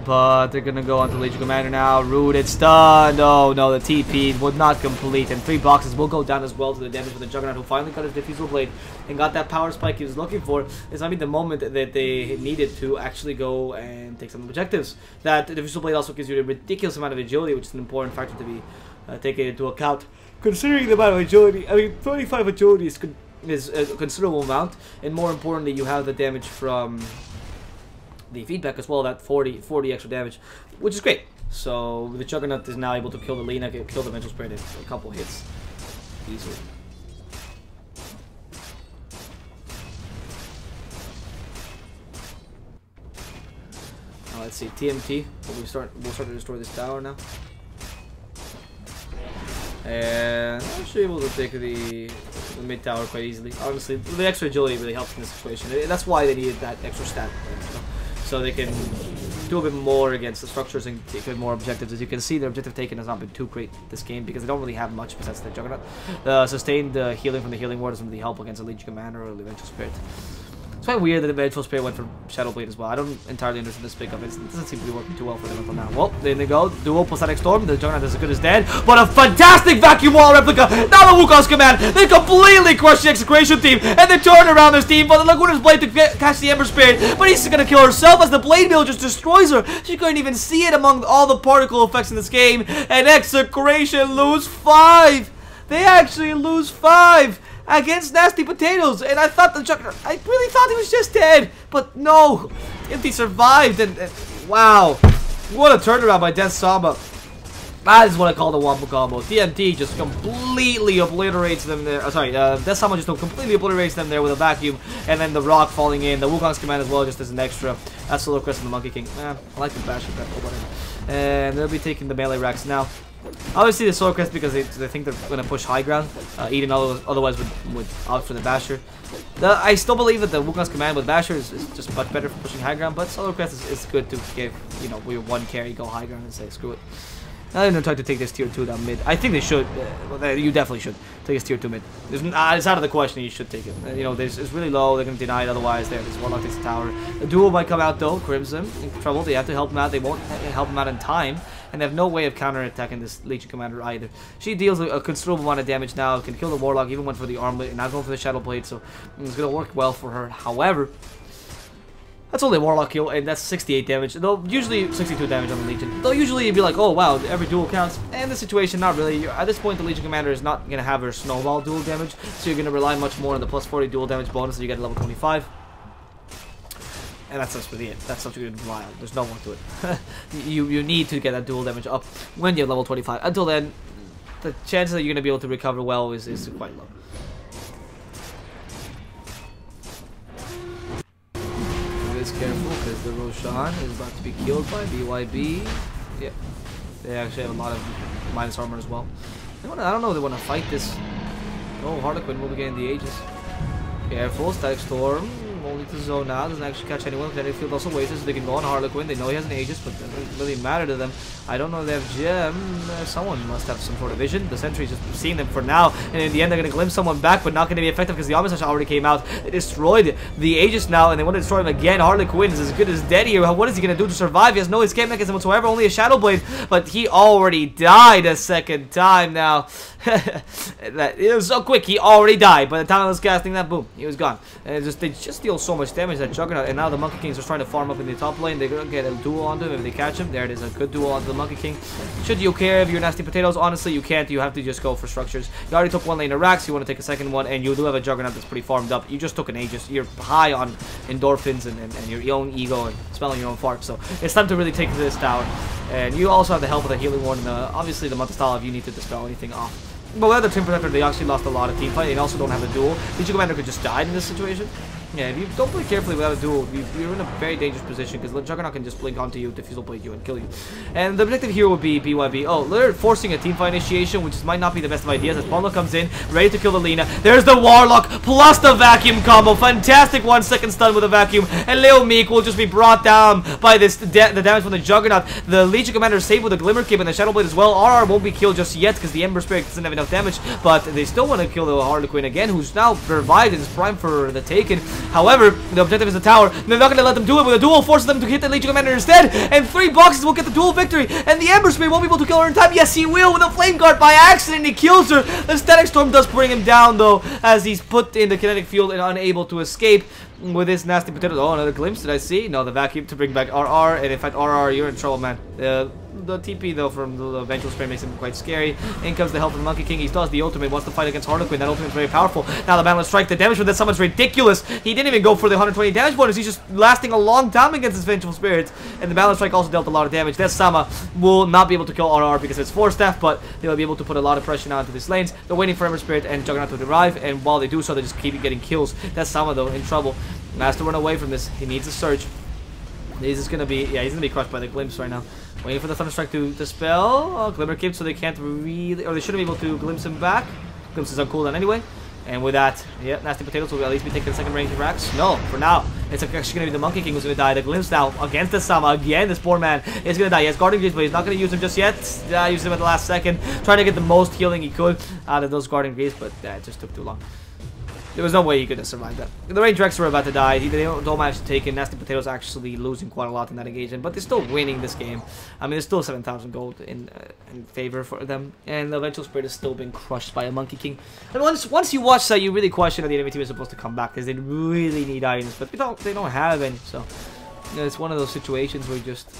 But they're gonna go onto Legion Commander now. Rooted, stunned. Oh no, the TP would not complete, and 3 boxes will go down as well to the damage for the Juggernaut, who finally got his Diffusal Blade and got that power spike he was looking for. It's maybe the moment that they needed to actually go and take some objectives. That Diffusal Blade also gives you a ridiculous amount of agility, which is an important factor to be taken into account. Considering the amount of agility, I mean, 25 agility is a considerable amount, and more importantly, you have the damage from the feedback as well, that 40 extra damage, which is great. So the Juggernaut is now able to kill the Lina, kill the Vengeful Spirit in a couple hits easily. Let's see, TMT. We'll start to destroy this tower now, and I'm actually able to take the mid tower quite easily. Honestly, the extra agility really helps in this situation. That's why they needed that extra stat. So they can do a bit more against the structures and take a bit more objectives. As you can see, their objective taken has not been too great this game because they don't really have much besides the Juggernaut. Sustained healing from the Healing Ward doesn't really help against a Legion Commander or the Vengeful Spirit. It's quite weird that the Vengeful Spirit went for Shadow Blade as well. I don't entirely understand this pickup. It doesn't seem to be working too well for them until now. Well, there they go. Dual Pulsonic Storm. The Juggernaut is as good as dead. But a fantastic Vacuum Wall replica. Now the Wukong's command. They completely crush the Execration team. And they turn around this team. But the Laguna's Blade to catch the Ember Spirit. But he's going to kill herself as the Blade Mill just destroys her. She couldn't even see it among all the particle effects in this game. And Execration lose 5. They actually lose 5. Against Nasty Potatoes, and I thought the Juggernaut, I really thought he was just dead, but no, TMT survived, and wow, what a turnaround by Death Samba. That is what I call the wombo combo. TMT just completely obliterates them there. Death Samba just completely obliterates them there with a vacuum, and then the rock falling in. The Wukong's command as well, just as an extra. That's Solar Crest and the Monkey King. I like the bash effect, but whatever. And they'll be taking the melee racks now. Obviously the Solar Crest because they think they're going to push high ground. Eden otherwise would opt for the Basher. I still believe that the Wukong's command with Basher is just much better for pushing high ground, but Solar Crest is good to give, you know, with your one carry, go high ground and say screw it. I didn't try to take this tier 2 down mid. I think they should. Well, you definitely should take this tier 2 mid. It's out of the question you should take it. You know, it's really low. They're going to deny it otherwise. This Warlock takes the tower. The duel might come out though. Crimson in trouble. They have to help him out. They won't help him out in time. And they have no way of counterattacking this Legion Commander either. She deals a considerable amount of damage now. Can kill the Warlock. Even went for the Armlet and not going for the Shadow Blade. So it's going to work well for her. However, that's only a Warlock kill, and that's 68 damage. Though usually 62 damage on the Legion. Though usually you'd be like, oh wow, every duel counts. And in this situation, not really. At this point, the Legion Commander is not going to have her snowball duel damage, so you're going to rely much more on the plus 40 duel damage bonus that you get at level 25. And that's just really it. That's what you're going to rely on. There's no more to it. you need to get that duel damage up when you're level 25. Until then, the chances that you're going to be able to recover well is quite low. Careful because the Roshan is about to be killed by BYB. Yeah, they actually have a lot of minus armor as well. I don't know if they want to fight this. Oh, Harlequin will be getting the Aegis. Careful, Static Storm. Only to zone now. Doesn't actually catch anyone. Kinetic Field also wasted, so they can go on Harlequin. They know he has an Aegis, but it doesn't really matter to them. I don't know if they have Gem. Someone must have some sort of vision. The Sentry's just seeing them for now, and in the end, they're going to glimpse someone back, but not going to be effective because the Omnislash already came out. They destroyed the Aegis now, and they want to destroy him again. Harlequin is as good as dead here. What is he going to do to survive? He has no escape mechanism whatsoever, only a Shadow Blade, but he already died a second time now. It was so quick, he already died. By the time I was casting that, boom, he was gone. And they just deal so much damage, that Juggernaut, and now the Monkey Kings are trying to farm up in the top lane. They're going to get a duel onto him if they catch him. There it is, a good duel onto the Monkey King. Should you care if you're Nasty Potatoes? Honestly, you can't. You have to just go for structures. You already took one lane of Rax, you want to take a second one, and you do have a Juggernaut that's pretty farmed up. You just took an Aegis. You're high on endorphins and your own ego and smelling your own fart. So it's time to really take this tower. And you also have the help of the Healing Ward and obviously the Month Style if you need to dispel anything off. But without the Team Protector, they actually lost a lot of team fight and also don't have the duel. Legion Commander could just die in this situation. Yeah, if you don't play carefully without a duel, you're in a very dangerous position because the Juggernaut can just blink onto you, defusal blade you, and kill you. And the objective here would be BYB. Oh, they're forcing a teamfight initiation, which might not be the best of ideas as Polo comes in, ready to kill the Lina. There's the Warlock plus the vacuum combo. Fantastic 1 second stun with a vacuum. And Leo Meek will just be brought down by this the damage from the Juggernaut. The Legion Commander is saved with a Glimmer Cape and the Shadow Blade as well. RR won't be killed just yet because the Ember Spirit doesn't have enough damage, but they still want to kill the Harlequin again, who's now revived and is prime for the taken. However, the objective is the tower. They're not going to let them do it, but the duel forces them to hit the Legion Commander instead, and 3 boxes will get the duel victory, and the Ember Spirit won't be able to kill her in time. Yes, he will with a Flame Guard by accident. He kills her. The Static Storm does bring him down, though, as he's put in the kinetic field and unable to escape with this nasty potato. Oh, another glimpse. Did I see? No, the vacuum to bring back RR, and in fact, RR, you're in trouble, man. The TP, though, from the Vengeful Spray makes him quite scary. In comes the help of the Monkey King. He still has the ultimate, wants to fight against Harlequin. That ultimate is very powerful. Now the Balance Strike, the damage from that summon's ridiculous. He didn't even go for the 120 damage bonus. He's just lasting a long time against his Vengeful Spirits. And the Balance Strike also dealt a lot of damage. That Sama will not be able to kill RR because it's 4 staff, but they'll be able to put a lot of pressure now into these lanes. They're waiting for Ember Spirit and Juggernaut to arrive, and while they do so, they just keep getting kills. That Sama, though, in trouble. Has to run away from this. He needs a surge. He's just gonna be, yeah, he's gonna be crushed by the Glimpse right now. Waiting for the Thunderstrike to dispel. Oh, Glimmer Cape, so they can't really, or they shouldn't be able to glimpse him back. Glimpse is on cooldown anyway. And with that, yeah, Nasty Potatoes will at least be taking the second range of racks. No, for now, it's actually gonna be the Monkey King who's gonna die. The Glimpse now against the Sama again. This poor man is gonna die. He has Guardian Greaves, but he's not gonna use him just yet. Used him at the last second, trying to get the most healing he could out of those Guardian Greaves, but it just took too long. There was no way he could have survived that. The range Rex were about to die. They don't manage to take it. Nasty Potatoes actually losing quite a lot in that engagement, but they're still winning this game. I mean, there's still 7,000 gold in favor for them, and the Vengeful Spirit has still been crushed by a Monkey King. And once you watch that, you really question that the enemy team is supposed to come back because they really need items, but they don't have any. So you know, it's one of those situations where you just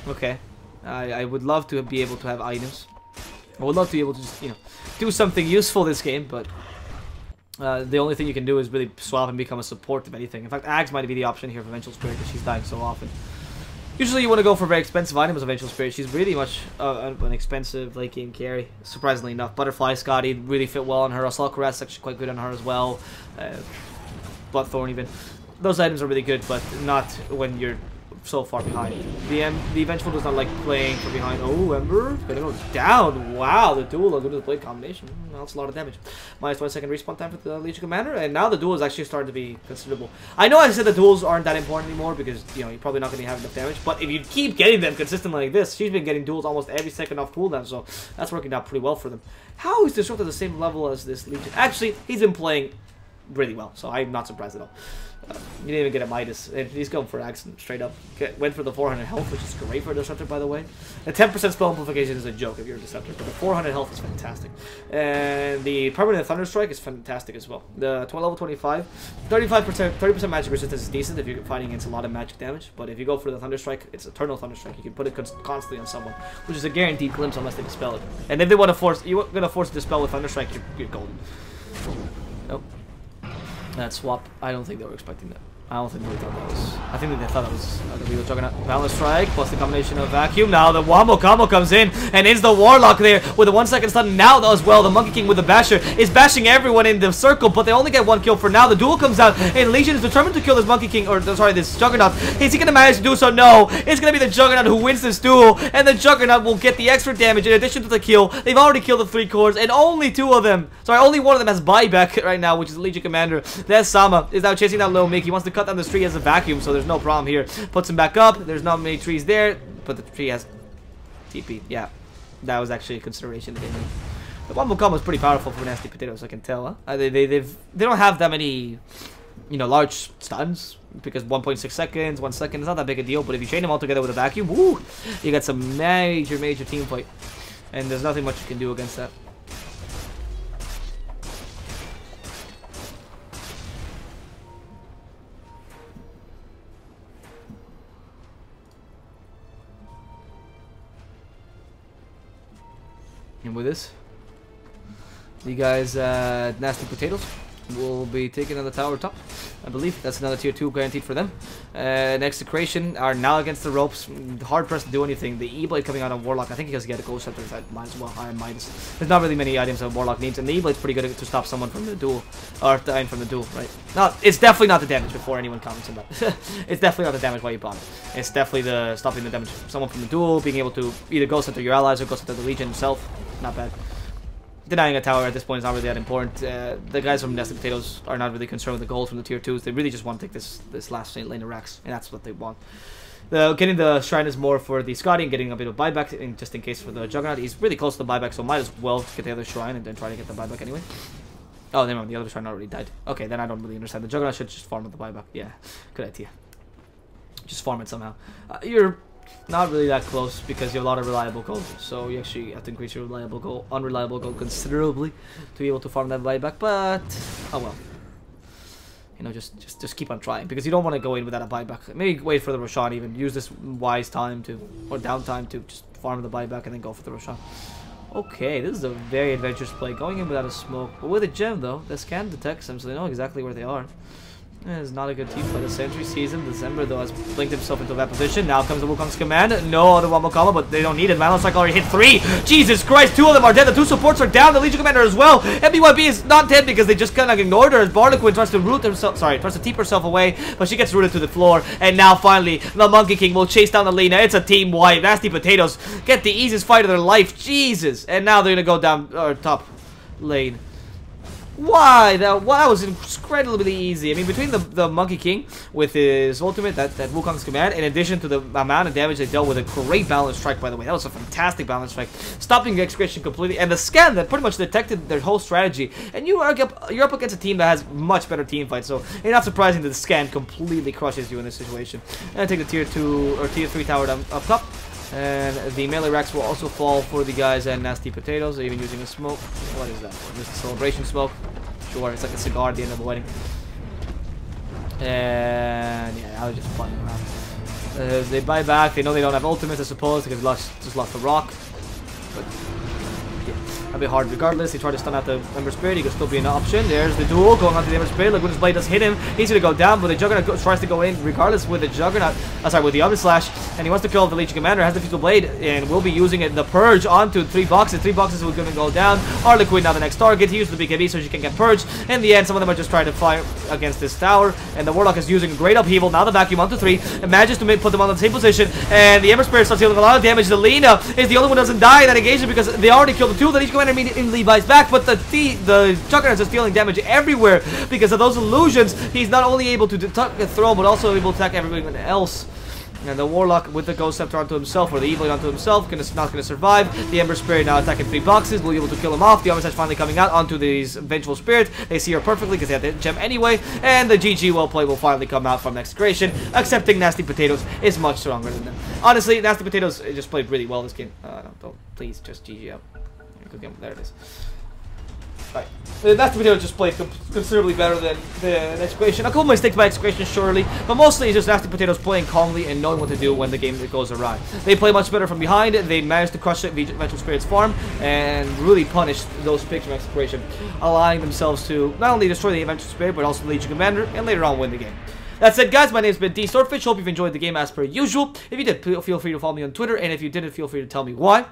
okay. I would love to be able to have items. I would love to be able to just do something useful this game, but. The only thing you can do is really swap and become a support, if anything. In fact, Ags might be the option here for Vengeful Spirit because she's dying so often. Usually you want to go for very expensive items of Vengeful Spirit. She's really much an expensive late game carry, surprisingly enough. Butterfly Scotty really fit well on her. Assault Caress actually quite good on her as well. Bloodthorn even. Those items are really good, but not when you're so far behind. The Vengeful does not like playing from behind. Oh, Ember gonna go down. Wow, the duel due to the blade combination. That's a lot of damage. Minus 1 second respawn time for the Legion Commander, and now the duel is actually starting to be considerable. I know I said the duels aren't that important anymore because you're probably not going to have enough damage, but if you keep getting them consistently like this, she's been getting duels almost every second off cooldown, so that's working out pretty well for them. How is Disrupt at the same level as this Legion? Actually, he's been playing really well, so I'm not surprised at all. You didn't even get a Midas. He's going for accident straight up. Went for the 400 health, which is great for a Disruptor, by the way. The 10% spell amplification is a joke if you're a Disruptor, but the 400 health is fantastic. And the permanent Thunderstrike is fantastic as well. The level 25, 30% magic resistance is decent if you're fighting against a lot of magic damage. But if you go for the Thunderstrike, it's Eternal Thunderstrike. You can put it constantly on someone, which is a guaranteed glimpse unless they dispel it. And if they want to force, you're going to force a dispel with Thunderstrike, you're golden. Nope. That swap, I don't think they were expecting that. I don't think they thought that was. I think that they thought it was the real Juggernaut. Balance Strike plus the combination of Vacuum. Now the Wombo combo comes in and ends the Warlock there with a 1 second stun. Now as well, the Monkey King with the Basher is bashing everyone in the circle, but they only get 1 kill for now. The duel comes out and Legion is determined to kill this Monkey King, or sorry, this Juggernaut. Is he going to manage to do so? No. It's going to be the Juggernaut who wins this duel, and the Juggernaut will get the extra damage in addition to the kill. They've already killed the 3 cores, and only 2 of them, sorry, only 1 of them has buyback right now, which is the Legion Commander. That Sama is now chasing down Lil Mick. He wants to cut down this tree as a vacuum, so there's no problem here. Puts him back up. There's not many trees there, but the tree has TP. Yeah, that was actually a consideration that they made. The Wombo combo is pretty powerful for Nasty Potatoes, I can tell. Huh? They don't have that many, large stuns because 1.6 seconds, 1 second is not that big a deal. But if you chain them all together with a vacuum, woo, you got some major team fight, and there's nothing much you can do against that. And with this, the guys Nasty Potatoes will be taking on the tower top. I believe that's another tier 2 guaranteed for them. XctN are now against the ropes, hard pressed to do anything. The E-Blade coming out on Warlock, I think he has to get a Ghost Scepter, that might as well higher Midas. There's not really many items that Warlock needs, and the E-Blade's pretty good to stop someone from the duel, or dying from the duel, right? No, it's definitely not the damage before anyone comments on that. It's definitely not the damage while you bought it. It's definitely the stopping the damage from someone from the duel, being able to either Ghost Scepter your allies or Ghost Scepter the Legion himself. Not bad. Denying a tower at this point is not really that important. The guys from Nested Potatoes are not really concerned with the gold from the tier 2s. They really just want to take this last lane of Rex, and that's what they want. Getting the Shrine is more for the Scotty and getting a bit of buyback just in case for the Juggernaut. He's really close to the buyback, so might as well get the other Shrine and then try to get the buyback anyway. Oh, never mind, the other Shrine already died. Okay, then I don't really understand. The Juggernaut should just farm with the buyback. Yeah, good idea. Just farm it somehow. You're not really that close because you have a lot of reliable gold, so you actually have to increase your unreliable gold considerably to be able to farm that buyback. But oh well, you know, just keep on trying because you don't want to go in without a buyback. Maybe wait for the Roshan, even use this wise time to or downtime to just farm the buyback and then go for the Roshan. Okay, this is a very adventurous play, going in without a smoke, but with a gem though. The scan detects them, so they know exactly where they are. It's not a good team fight. The Sentry sees him. December, though, has blinked himself into that position. Now comes the Wukong's command. No other Wombo combo, but they don't need it. Malon Strike already hit 3. Jesus Christ, 2 of them are dead. The 2 supports are down. The Legion Commander as well. MBYB is not dead because they just kind of ignored her as Barlequin tries to root herself. Sorry, tries to teep herself away, but she gets rooted to the floor. And now finally, the Monkey King will chase down the Lina. It's a team wipe. Nasty Potatoes get the easiest fight of their life. Jesus. And now they're gonna go down top lane. Why? That was incredibly easy. I mean, between the Monkey King with his ultimate, that Wukong's command, in addition to the amount of damage they dealt with, a great balance strike, by the way. That was a fantastic balance strike. Stopping the XctN completely, and the scan that pretty much detected their whole strategy. And you're up against a team that has much better team fights, so it's not surprising that the scan completely crushes you in this situation. And I take the tier 2 or tier 3 tower down up top. And the melee racks will also fall for the guys and Nasty Potatoes, even using a smoke. What is that? Just a celebration smoke? Sure, it's like a cigar at the end of the wedding. And yeah, I was just playing around. They buy back, they know they don't have ultimates, I suppose, because they just lost the rock. But yeah, a bit hard regardless. He tried to stun out the Ember Spirit, he could still be an option. There's the duel going on to the Ember Spirit. Look when his blade does hit him. He's gonna go down, but the Juggernaut tries to go in regardless with the Juggernaut. With the Oven Slash, and he wants to kill the Legion Commander, has the Fusible Blade, and will be using it. The Purge onto 3 boxes. 3 boxes will gonna go down. Harlequin now the next target. He used the BKB so she can get purged. In the end, some of them are just trying to fire against this tower, and the Warlock is using great upheaval. Now the vacuum onto 3, and manages to put them on the same position, and the Ember Spirit starts dealing a lot of damage. The Lina is the only one who doesn't die in that engagement because they already killed the 2. The Legion Commander immediately buys back, but the Juggernaut is dealing damage everywhere because of those illusions. He's not only able to throw, but also able to attack everyone else. And the Warlock with the Ghost Scepter onto himself, or the E-Blade onto himself, not going to survive. The Ember Spirit now attacking 3 boxes, will be able to kill him off. The Oven Slash finally coming out onto these Vengeful Spirit. They see her perfectly because they have the gem anyway. And the GG well play will finally come out from XctN, accepting Nasty Potatoes is much stronger than them. Honestly, Nasty Potatoes just played really well this game. Don't please just GG out. There it is. Right. Nasty Potatoes just played considerably better than XctN. A couple mistakes by XctN, surely, but mostly it's just Nasty Potatoes playing calmly and knowing what to do when the game goes awry. They play much better from behind. They managed to crush it, Vengeful Spirit's farm, and really punish those picks from XctN, allowing themselves to not only destroy the Vengeful Spirit, but also the Legion Commander, and later on win the game. That said, guys, my name's been DSwordfish. Hope you've enjoyed the game as per usual. If you did, feel free to follow me on Twitter, and if you didn't, feel free to tell me why.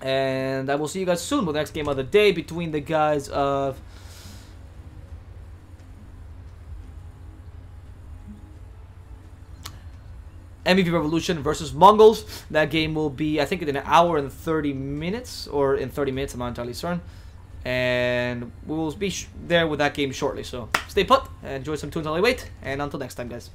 And I will see you guys soon with the next game of the day between the guys of MVP Revolution versus Mongols. That game will be, I think, in an hour and 30 minutes, or in 30 minutes, I'm not entirely certain. And we will be there with that game shortly. So stay put, enjoy some tunes while I wait, and until next time, guys.